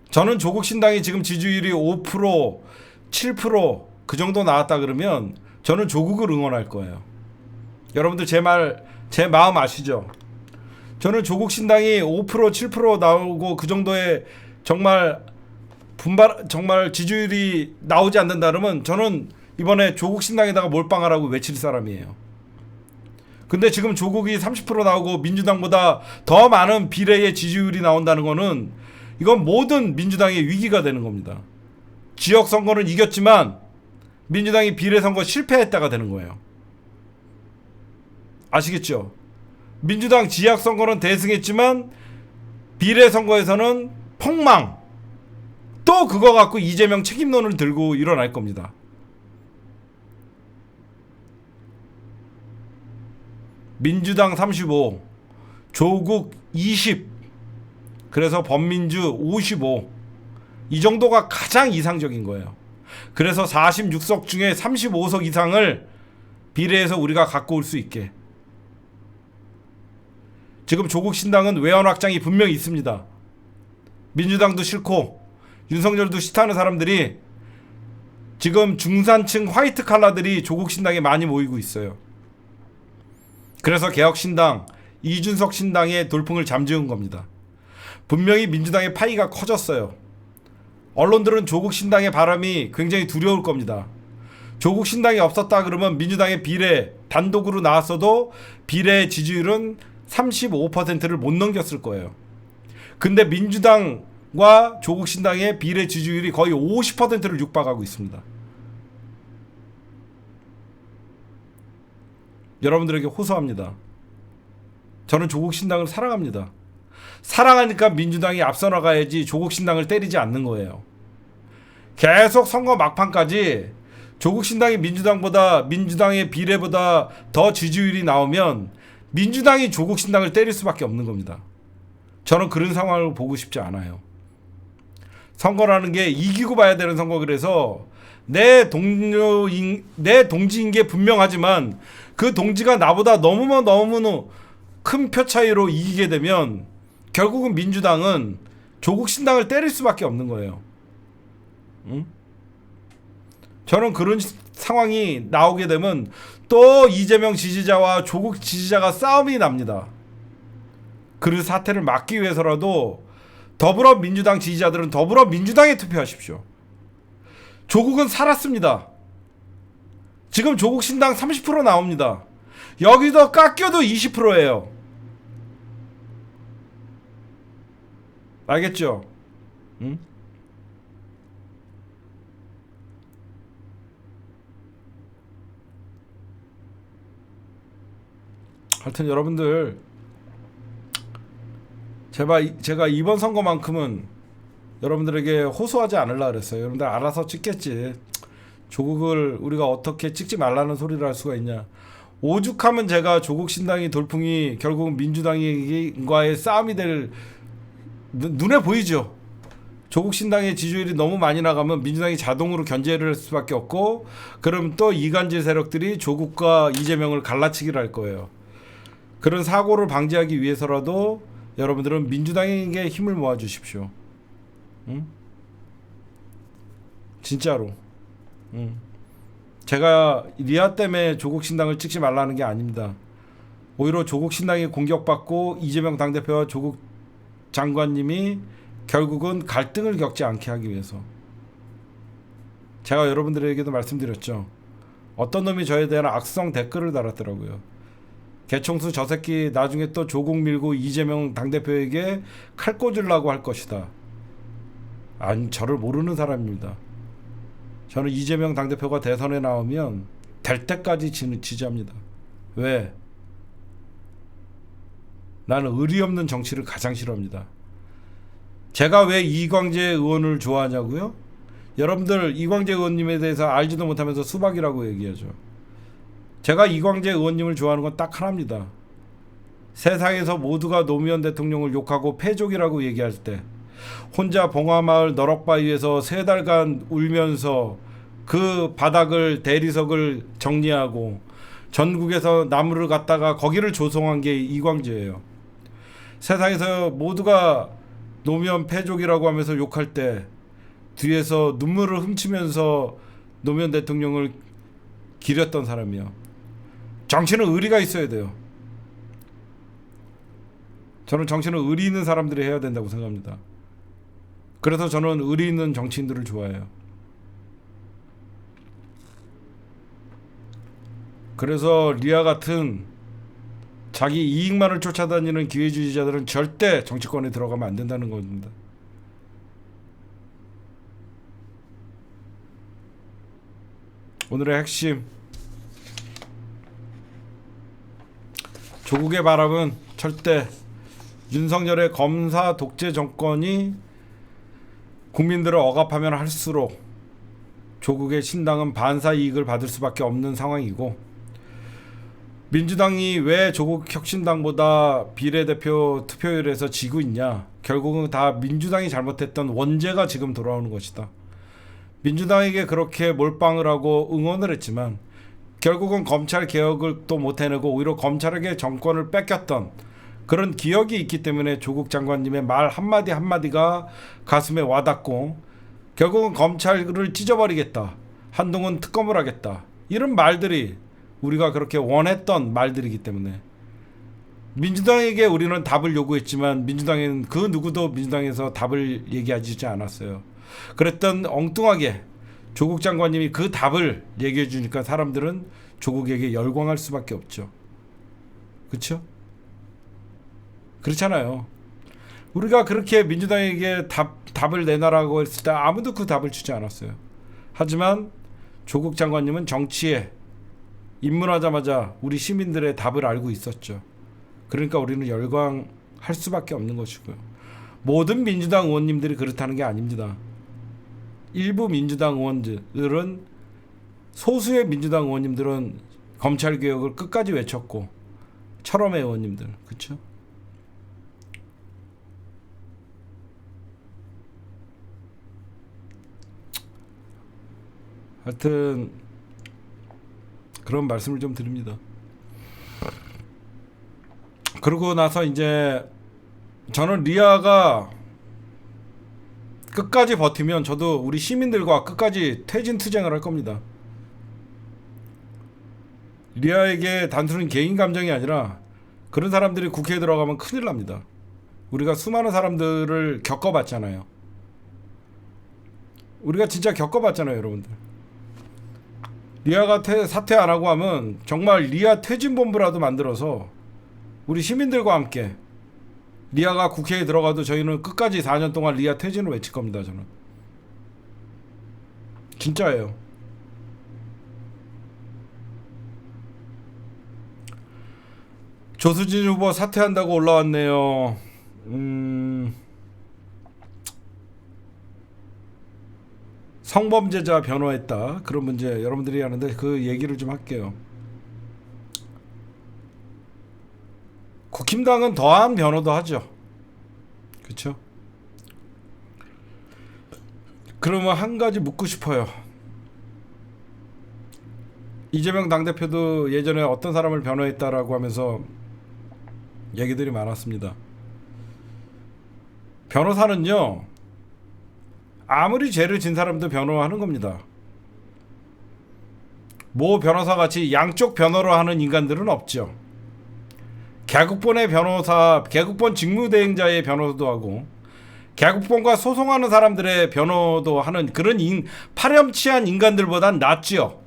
저는 조국신당이 지금 지지율이 5%, 7%그 정도 나왔다 그러면 저는 조국을 응원할 거예요. 여러분들 제 마음 아시죠? 저는 조국신당이 5%, 7% 나오고 그 정도의 정말 지지율이 나오지 않는다 그러면 저는 이번에 조국신당에다가 몰빵하라고 외칠 사람이에요. 근데 지금 조국이 30% 나오고 민주당보다 더 많은 비례의 지지율이 나온다는 거는 이건 모든 민주당의 위기가 되는 겁니다. 지역선거는 이겼지만 민주당이 비례선거 실패했다가 되는 거예요. 아시겠죠? 민주당 지역선거는 대승했지만 비례선거에서는 폭망. 또 그거 갖고 이재명 책임론을 들고 일어날 겁니다. 민주당 35, 조국 20, 그래서 범민주 55, 이 정도가 가장 이상적인 거예요. 그래서 46석 중에 35석 이상을 비례해서 우리가 갖고 올 수 있게. 지금 조국신당은 외연 확장이 분명히 있습니다. 민주당도 싫고 윤석열도 싫다는 사람들이 지금 중산층 화이트 칼라들이 조국신당에 많이 모이고 있어요. 그래서 개혁신당, 이준석 신당의 돌풍을 잠재운 겁니다. 분명히 민주당의 파이가 커졌어요. 언론들은 조국신당의 바람이 굉장히 두려울 겁니다. 조국신당이 없었다 그러면 민주당의 비례 단독으로 나왔어도 비례 지지율은 35%를 못 넘겼을 거예요. 근데 민주당과 조국신당의 비례 지지율이 거의 50%를 육박하고 있습니다. 여러분들에게 호소합니다. 저는 조국신당을 사랑합니다. 사랑하니까 민주당이 앞서 나가야지 조국신당을 때리지 않는 거예요. 계속 선거 막판까지 조국신당이 민주당의 비례보다 더 지지율이 나오면 민주당이 조국신당을 때릴 수밖에 없는 겁니다. 저는 그런 상황을 보고 싶지 않아요. 선거라는 게 이기고 봐야 되는 선거. 그래서 내 동지인 게 분명하지만 그 동지가 나보다 너무너무 큰 표 차이로 이기게 되면 결국은 민주당은 조국신당을 때릴 수밖에 없는 거예요. 응? 저는 그런 상황이 나오게 되면 또 이재명 지지자와 조국 지지자가 싸움이 납니다. 그 사태를 막기 위해서라도 더불어민주당 지지자들은 더불어민주당에 투표하십시오. 조국은 살았습니다. 지금 조국신당 30% 나옵니다. 여기서 깎여도 20%예요. 알겠죠? 응? 하여튼 여러분들 제가 이번 선거만큼은 여러분들에게 호소하지 않으려 그랬어요. 여러분들 알아서 찍겠지. 조국을 우리가 어떻게 찍지 말라는 소리를 할 수가 있냐. 오죽하면 제가 조국 신당이 돌풍이 결국은 민주당과의 싸움이 될 눈에 보이죠. 조국 신당의 지지율이 너무 많이 나가면 민주당이 자동으로 견제를 할 수밖에 없고, 그럼 또 이간질 세력들이 조국과 이재명을 갈라치기를 할 거예요. 그런 사고를 방지하기 위해서라도 여러분들은 민주당에게 힘을 모아 주십시오. 응? 진짜로. 응. 제가 리아 때문에 조국 신당을 찍지 말라는 게 아닙니다. 오히려 조국 신당이 공격받고 이재명 당대표와 조국 장관님이 결국은 갈등을 겪지 않게 하기 위해서. 제가 여러분들에게도 말씀드렸죠. 어떤 놈이 저에 대한 악성 댓글을 달았더라고요. 개총수 저 새끼 나중에 또 조국 밀고 이재명 당대표에게 칼 꽂으려고 할 것이다. 아니, 저를 모르는 사람입니다. 저는 이재명 당대표가 대선에 나오면 될 때까지 지지합니다. 왜? 나는 의리 없는 정치를 가장 싫어합니다. 제가 왜 이광재 의원을 좋아하냐고요? 여러분들 이광재 의원님에 대해서 알지도 못하면서 수박이라고 얘기하죠. 제가 이광재 의원님을 좋아하는 건 딱 하나입니다. 세상에서 모두가 노무현 대통령을 욕하고 패족이라고 얘기할 때 혼자 봉화마을 너럭바위에서 3달간 울면서 그 바닥을 대리석을 정리하고 전국에서 나무를 갖다가 거기를 조성한 게 이광재예요. 세상에서 모두가 노무현 패족이라고 하면서 욕할 때 뒤에서 눈물을 훔치면서 노무현 대통령을 기렸던 사람이요. 정치는 의리가 있어야 돼요. 저는 정치는 의리 있는 사람들이 해야 된다고 생각합니다. 그래서 저는 의리 있는 정치인들을 좋아해요. 그래서 리아 같은 자기 이익만을 쫓아다니는 기회주의자들은 절대 정치권에 들어가면 안 된다는 겁니다. 오늘의 핵심, 조국의 바람은 절대 윤석열의 검사 독재 정권이 국민들을 억압하면 할수록 조국의 신당은 반사 이익을 받을 수밖에 없는 상황이고, 민주당이 왜 조국 혁신당보다 비례대표 투표율에서 지고 있냐? 결국은 다 민주당이 잘못했던 원죄가 지금 돌아오는 것이다. 민주당에게 그렇게 몰빵을 하고 응원을 했지만 결국은 검찰 개혁을 또 못 해내고 오히려 검찰에게 정권을 뺏겼던 그런 기억이 있기 때문에 조국 장관님의 말 한마디 한마디가 가슴에 와닿고, 결국은 검찰을 찢어버리겠다, 한동훈 특검을 하겠다, 이런 말들이 우리가 그렇게 원했던 말들이기 때문에 민주당에게 우리는 답을 요구했지만 민주당에는 그 누구도 민주당에서 답을 얘기하지 않았어요. 그랬던 엉뚱하게 조국 장관님이 그 답을 얘기해 주니까 사람들은 조국에게 열광할 수밖에 없죠. 그렇죠? 그렇잖아요. 우리가 그렇게 민주당에게 답을 내놔라고 했을 때 아무도 그 답을 주지 않았어요. 하지만 조국 장관님은 정치에 입문하자마자 우리 시민들의 답을 알고 있었죠. 그러니까 우리는 열광할 수밖에 없는 것이고요. 모든 민주당 의원님들이 그렇다는 게 아닙니다. 일부 민주당 의원들은, 소수의 민주당 의원님들은 검찰 개혁을 끝까지 외쳤고, 철험의 의원님들, 그렇죠? 하여튼 그런 말씀을 좀 드립니다. 그러고 나서 이제 저는 리아가 끝까지 버티면 저도 우리 시민들과 끝까지 퇴진 투쟁을 할 겁니다. 리아에게 단순히 개인 감정이 아니라 그런 사람들이 국회에 들어가면 큰일 납니다. 우리가 수많은 사람들을 겪어봤잖아요. 우리가 진짜 겪어봤잖아요, 여러분들. 리아가 사퇴 안 하고 하면 정말 리아 퇴진본부라도 만들어서 우리 시민들과 함께 리아가 국회에 들어가도 저희는 끝까지 4년 동안 리아 퇴진을 외칠 겁니다. 저는 진짜예요. 조수진 후보 사퇴한다고 올라왔네요. 성범죄자 변호했다, 그런 문제 여러분들이 하는데 그 얘기를 좀 할게요. 국힘당은 더한 변호도 하죠. 그렇죠? 그러면 한 가지 묻고 싶어요. 이재명 당대표도 예전에 어떤 사람을 변호했다라고 하면서 얘기들이 많았습니다. 변호사는요, 아무리 죄를 진 사람도 변호하는 겁니다. 모 변호사 같이 양쪽 변호를 하는 인간들은 없죠. 개국본의 변호사, 개국본 직무대행자의 변호도 하고 개국본과 소송하는 사람들의 변호도 하는 그런 파렴치한 인간들보단 낫지요.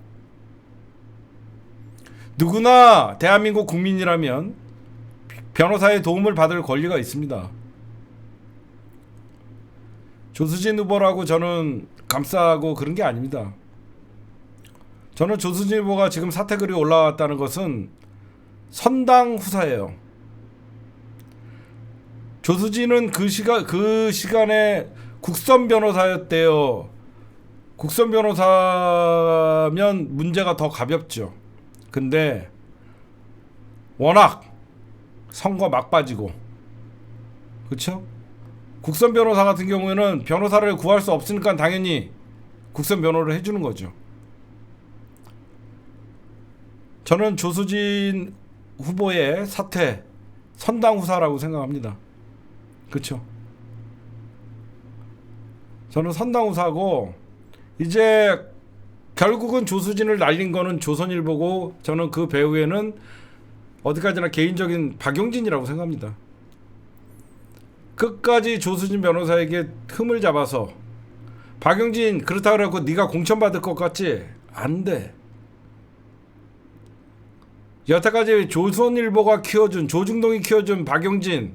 누구나 대한민국 국민이라면 변호사의 도움을 받을 권리가 있습니다. 조수진 후보라고 저는 감싸고 그런 게 아닙니다. 저는 조수진 후보가 지금 사퇴글이 올라왔다는 것은 선당 후사예요. 조수진은 그 시간에 국선 변호사였대요. 국선 변호사면 문제가 더 가볍죠. 근데 워낙 선거 막바지고, 그렇죠? 국선 변호사 같은 경우에는 변호사를 구할 수 없으니까 당연히 국선 변호를 해주는 거죠. 저는 조수진 후보의 사퇴 선당 후사라고 생각합니다. 그렇죠? 저는 선당 후사고, 이제 결국은 조수진을 날린 거는 조선일보고, 저는 그 배후에는 어디까지나 개인적인 박용진이라고 생각합니다. 끝까지 조수진 변호사에게 흠을 잡아서 박용진 그렇다고 해서 네가 공천받을 것 같지? 안 돼. 여태까지 조선일보가 키워준, 조중동이 키워준 박용진,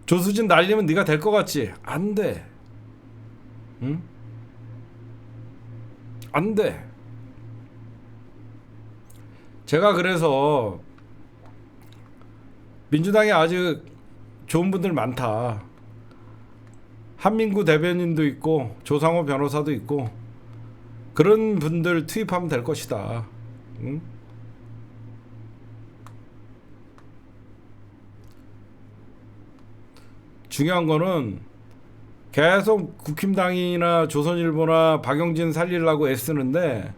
조수진 날리면 네가 될 것 같지? 안 돼. 응? 안 돼. 제가 그래서 민주당에 아주 좋은 분들 많다. 한민구 대변인도 있고 조상호 변호사도 있고 그런 분들 투입하면 될 것이다. 응? 중요한 거는 계속 국힘당이나 조선일보나 박용진 살리려고 애쓰는데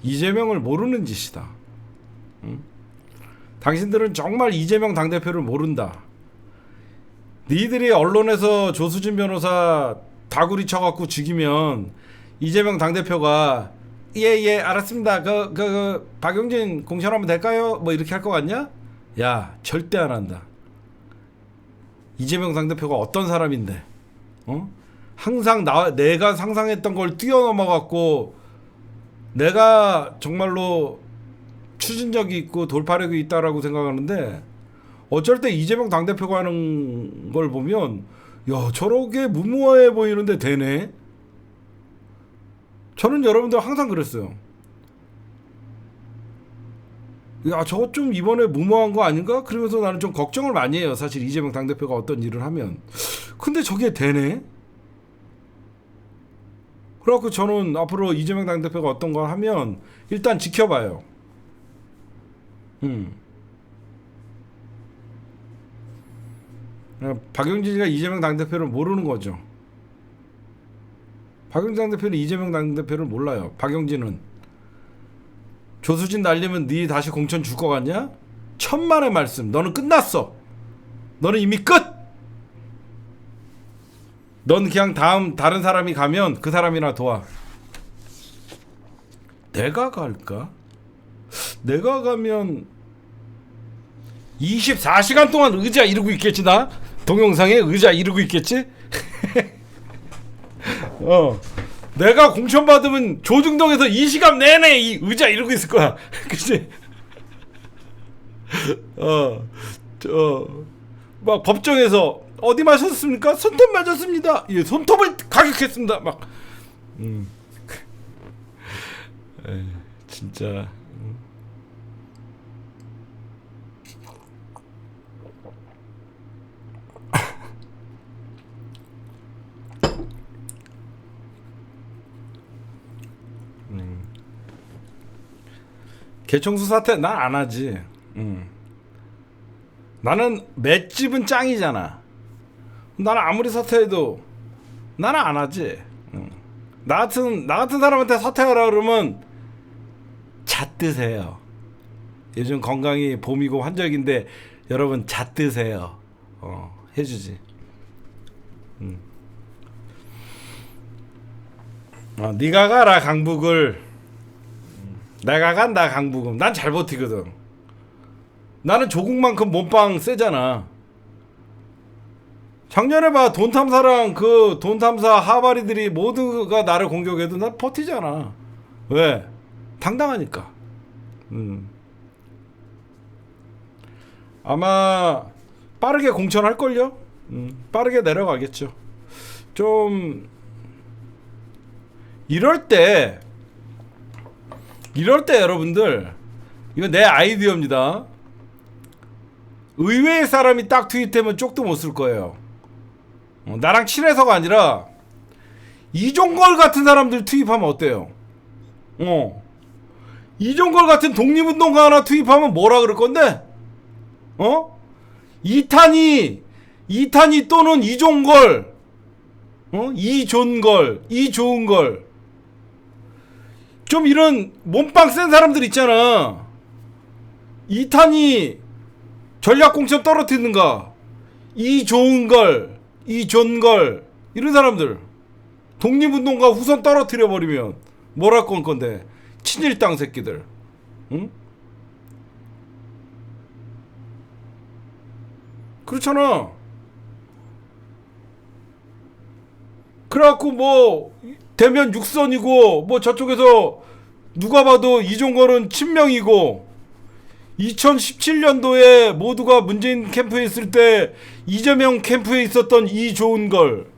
이재명을 모르는 짓이다. 응? 당신들은 정말 이재명 당대표를 모른다. 니들이 언론에서 조수진 변호사 다구리 쳐갖고 죽이면 이재명 당대표가 예 알았습니다. 박용진 공천하면 될까요? 뭐 이렇게 할 것 같냐? 야, 절대 안 한다. 이재명 당대표가 어떤 사람인데, 항상 내가 상상했던 걸 뛰어넘어갖고 내가 정말로 추진력이 있고 돌파력이 있다라고 생각하는데, 어쩔 때 이재명 당대표가 하는 걸 보면 야, 저렇게 무모해 보이는데 되네. 저는 여러분들 항상 그랬어요. 야, 저거 좀 이번에 무모한 거 아닌가? 그러면서 나는 좀 걱정을 많이 해요. 사실 이재명 당대표가 어떤 일을 하면. 근데 저게 되네? 그래갖고 저는 앞으로 이재명 당대표가 어떤 거 하면 일단 지켜봐요. 박용진이가 이재명 당대표를 모르는 거죠. 박용진 당대표는 이재명 당대표를 몰라요. 박용진은 조수진 날리면 네 다시 공천 줄 것 같냐? 천만의 말씀. 너는 끝났어. 너는 이미 끝. 넌 그냥 다른 사람이 가면 그 사람이나 도와. 내가 갈까? 내가 가면 24시간 동안 의자 이루고 있겠지. 나 동영상에 의자 이루고 있겠지. 내가 공천 받으면 조중동에서 2시간 내내 이 의자 이러고 있을 거야. 그치? 막 법정에서 어디 맞았습니까? 손톱 맞았습니다. 예, 손톱을 가격했습니다. 막 에이, 진짜 개청수 사태 난 안 하지. 나는 맷집은 짱이잖아. 나는 아무리 사퇴해도 나는 안 하지. 나 같은 사람한테 사퇴하라 그러면 잣드세요. 요즘 건강이 봄이고 환절기인데 여러분 잣드세요. 해주지. 네가 가라 강북을. 내가 간다 강북은. 난 잘 버티거든. 나는 조국만큼 몸빵 세잖아. 작년에 봐 돈탐사랑 그 돈탐사 하바리들이 모두가 나를 공격해도 나 버티잖아. 왜? 당당하니까. 아마 빠르게 공천할걸요? 빠르게 내려가겠죠. 좀 이럴 때 여러분들 이거 내 아이디어입니다. 의외의 사람이 딱 투입되면 쪽도 못 쓸 거예요. 나랑 친해서가 아니라 이종걸 같은 사람들 투입하면 어때요? 이종걸 같은 독립운동가 하나 투입하면 뭐라 그럴 건데? 이탄희 또는 이종걸, 이좋은걸 좀 이런 몸빵 센 사람들 있잖아. 이탄희 전략공천 떨어뜨리는가, 이좋은걸 이런 사람들 독립운동가 후손 떨어뜨려 버리면 뭐랄 건데 친일당 새끼들. 응? 그렇잖아. 그래갖고 뭐 대면 육선이고 뭐 저쪽에서 누가 봐도 이종걸은 친명이고 2017년도에 모두가 문재인 캠프에 있을 때 이재명 캠프에 있었던 이좋은걸.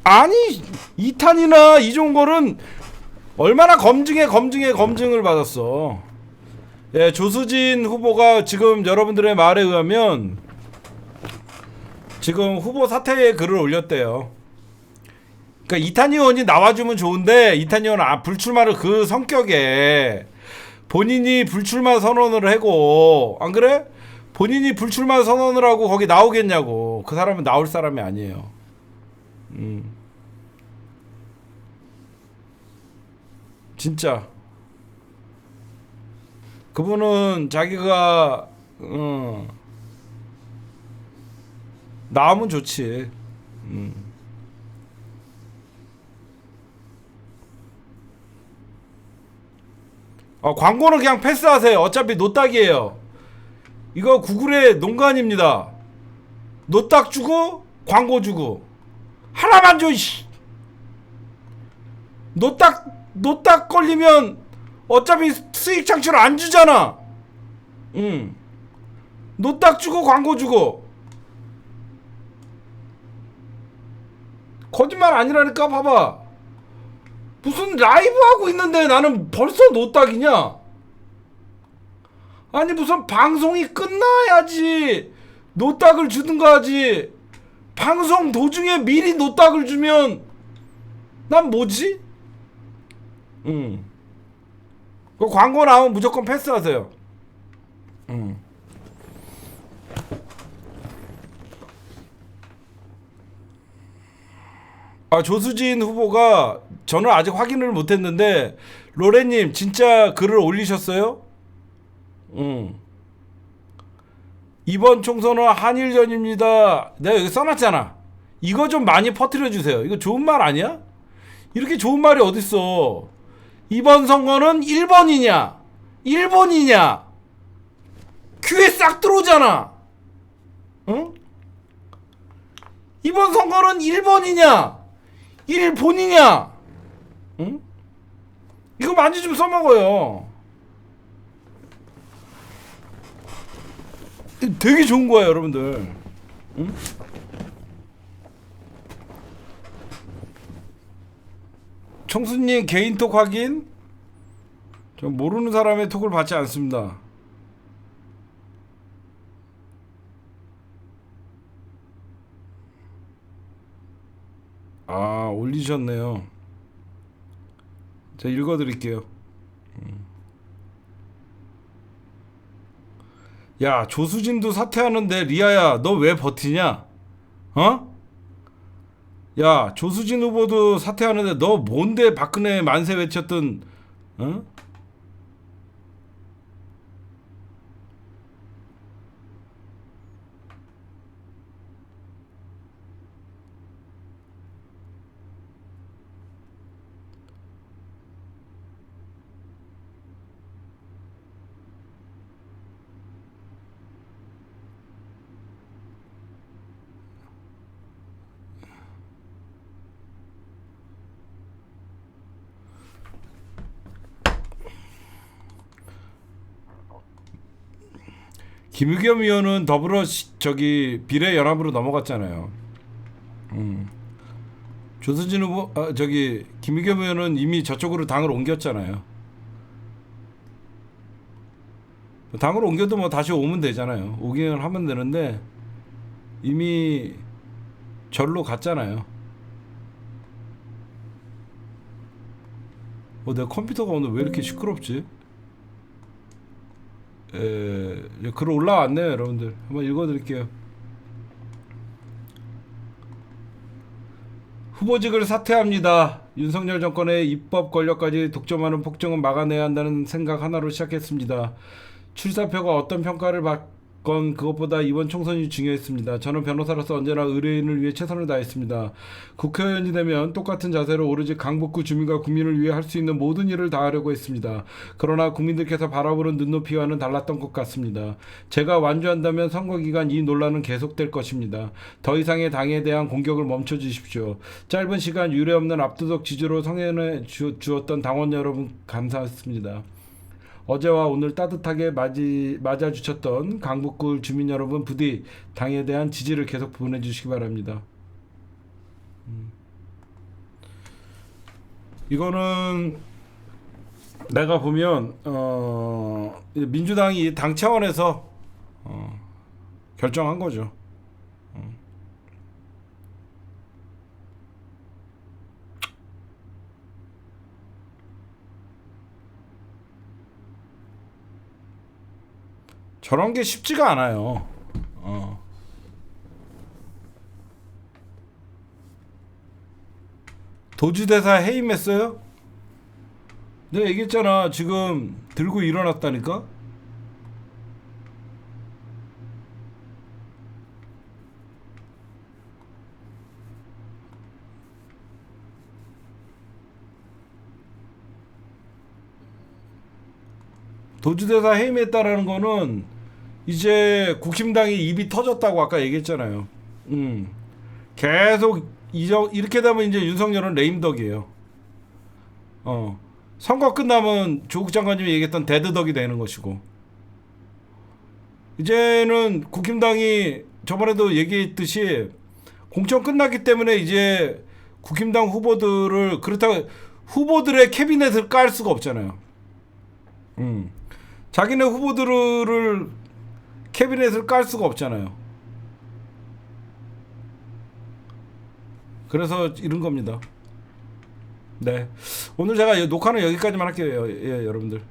아니 이탄이나 이종걸은 얼마나 검증을 받았어. 예, 조수진 후보가 지금 여러분들의 말에 의하면 지금 후보 사퇴의 글을 올렸대요. 그러니까 이탄희 의원이 나와주면 좋은데 이탄희 의원은 불출마를 그 성격에 본인이 불출마 선언을 하고, 안 그래? 본인이 불출마 선언을 하고 거기 나오겠냐고. 그 사람은 나올 사람이 아니에요. 진짜 그분은 자기가 나오면 좋지. 광고는 그냥 패스하세요. 어차피 노딱이에요. 이거 구글의 농간입니다. 노딱 주고 광고 주고 하나만 줘. 노딱 걸리면 어차피 수익 창출 안 주잖아. 노딱 주고 광고 주고. 거짓말 아니라니까. 봐봐. 무슨 라이브 하고 있는데 나는 벌써 노딱이냐? 아니 무슨 방송이 끝나야지 노딱을 주든가 하지. 방송 도중에 미리 노딱을 주면 난 뭐지? 그 광고 나오면 무조건 패스하세요. 조수진 후보가 저는 아직 확인을 못했는데 로레님 진짜 글을 올리셨어요? 이번 총선은 한일전입니다. 내가 여기 써놨잖아. 이거 좀 많이 퍼뜨려주세요. 이거 좋은 말 아니야? 이렇게 좋은 말이 어딨어. 이번 선거는 1번이냐 일본이냐 귀에 싹 들어오잖아. 응? 이번 선거는 1번이냐 일본이냐. 응? 이거 많이 좀 써먹어요. 되게 좋은 거야, 여러분들. 응? 청수님 개인톡 확인? 저 모르는 사람의 톡을 받지 않습니다. 아, 올리셨네요. 제가 읽어드릴게요. 야, 조수진도 사퇴하는데 리아야, 너 왜 버티냐? 어? 야, 조수진 후보도 사퇴하는데 너 뭔데 박근혜 만세 외쳤던, 어? 김의겸 의원은 저기 비례연합으로 넘어갔잖아요. 조수진 후보, 저기 김의겸 의원은 이미 저쪽으로 당을 옮겼잖아요. 당을 옮겨도 뭐 다시 오면 되잖아요. 오기는 하면 되는데 이미 절로 갔잖아요. 내 컴퓨터가 오늘 왜 이렇게 시끄럽지? 글 올라왔네요, 여러분들. 한번 읽어드릴게요. 후보직을 사퇴합니다. 윤석열 정권의 입법 권력까지 독점하는 폭정은 막아내야 한다는 생각 하나로 시작했습니다. 출사표가 어떤 평가를 받건 그것보다 이번 총선이 중요했습니다. 저는 변호사로서 언제나 의뢰인을 위해 최선을 다했습니다. 국회의원이 되면 똑같은 자세로 오로지 강북구 주민과 국민을 위해 할 수 있는 모든 일을 다하려고 했습니다. 그러나 국민들께서 바라보는 눈높이와는 달랐던 것 같습니다. 제가 완주한다면 선거기간 이 논란은 계속될 것입니다. 더 이상의 당에 대한 공격을 멈춰주십시오. 짧은 시간 유례없는 압도적 지지로 성행해 주었던 당원 여러분 감사했습니다. 어제와 오늘 따뜻하게 맞아주셨던 강북구 주민 여러분 부디 당에 대한 지지를 계속 보내주시기 바랍니다. 이거는 내가 보면 민주당이 당 차원에서 결정한 거죠. 저런 게 쉽지가 않아요. 도주대사 해임했어요? 내가 얘기했잖아. 지금 들고 일어났다니까? 도주대사 해임했다라는 거는 이제 국힘당이 입이 터졌다고 아까 얘기했잖아요. 계속 이렇게 되면 이제 윤석열은 레임덕이에요. 선거 끝나면 조국 장관님이 얘기했던 데드덕이 되는 것이고, 이제는 국힘당이 저번에도 얘기했듯이 공천 끝났기 때문에 이제 국힘당 후보들을 그렇다고 후보들의 캐비넷을 깔 수가 없잖아요. 자기네 후보들을 캐비넷을 깔 수가 없잖아요. 그래서 이런 겁니다. 네, 오늘 제가 녹화는 여기까지만 할게요. 예, 여러분들.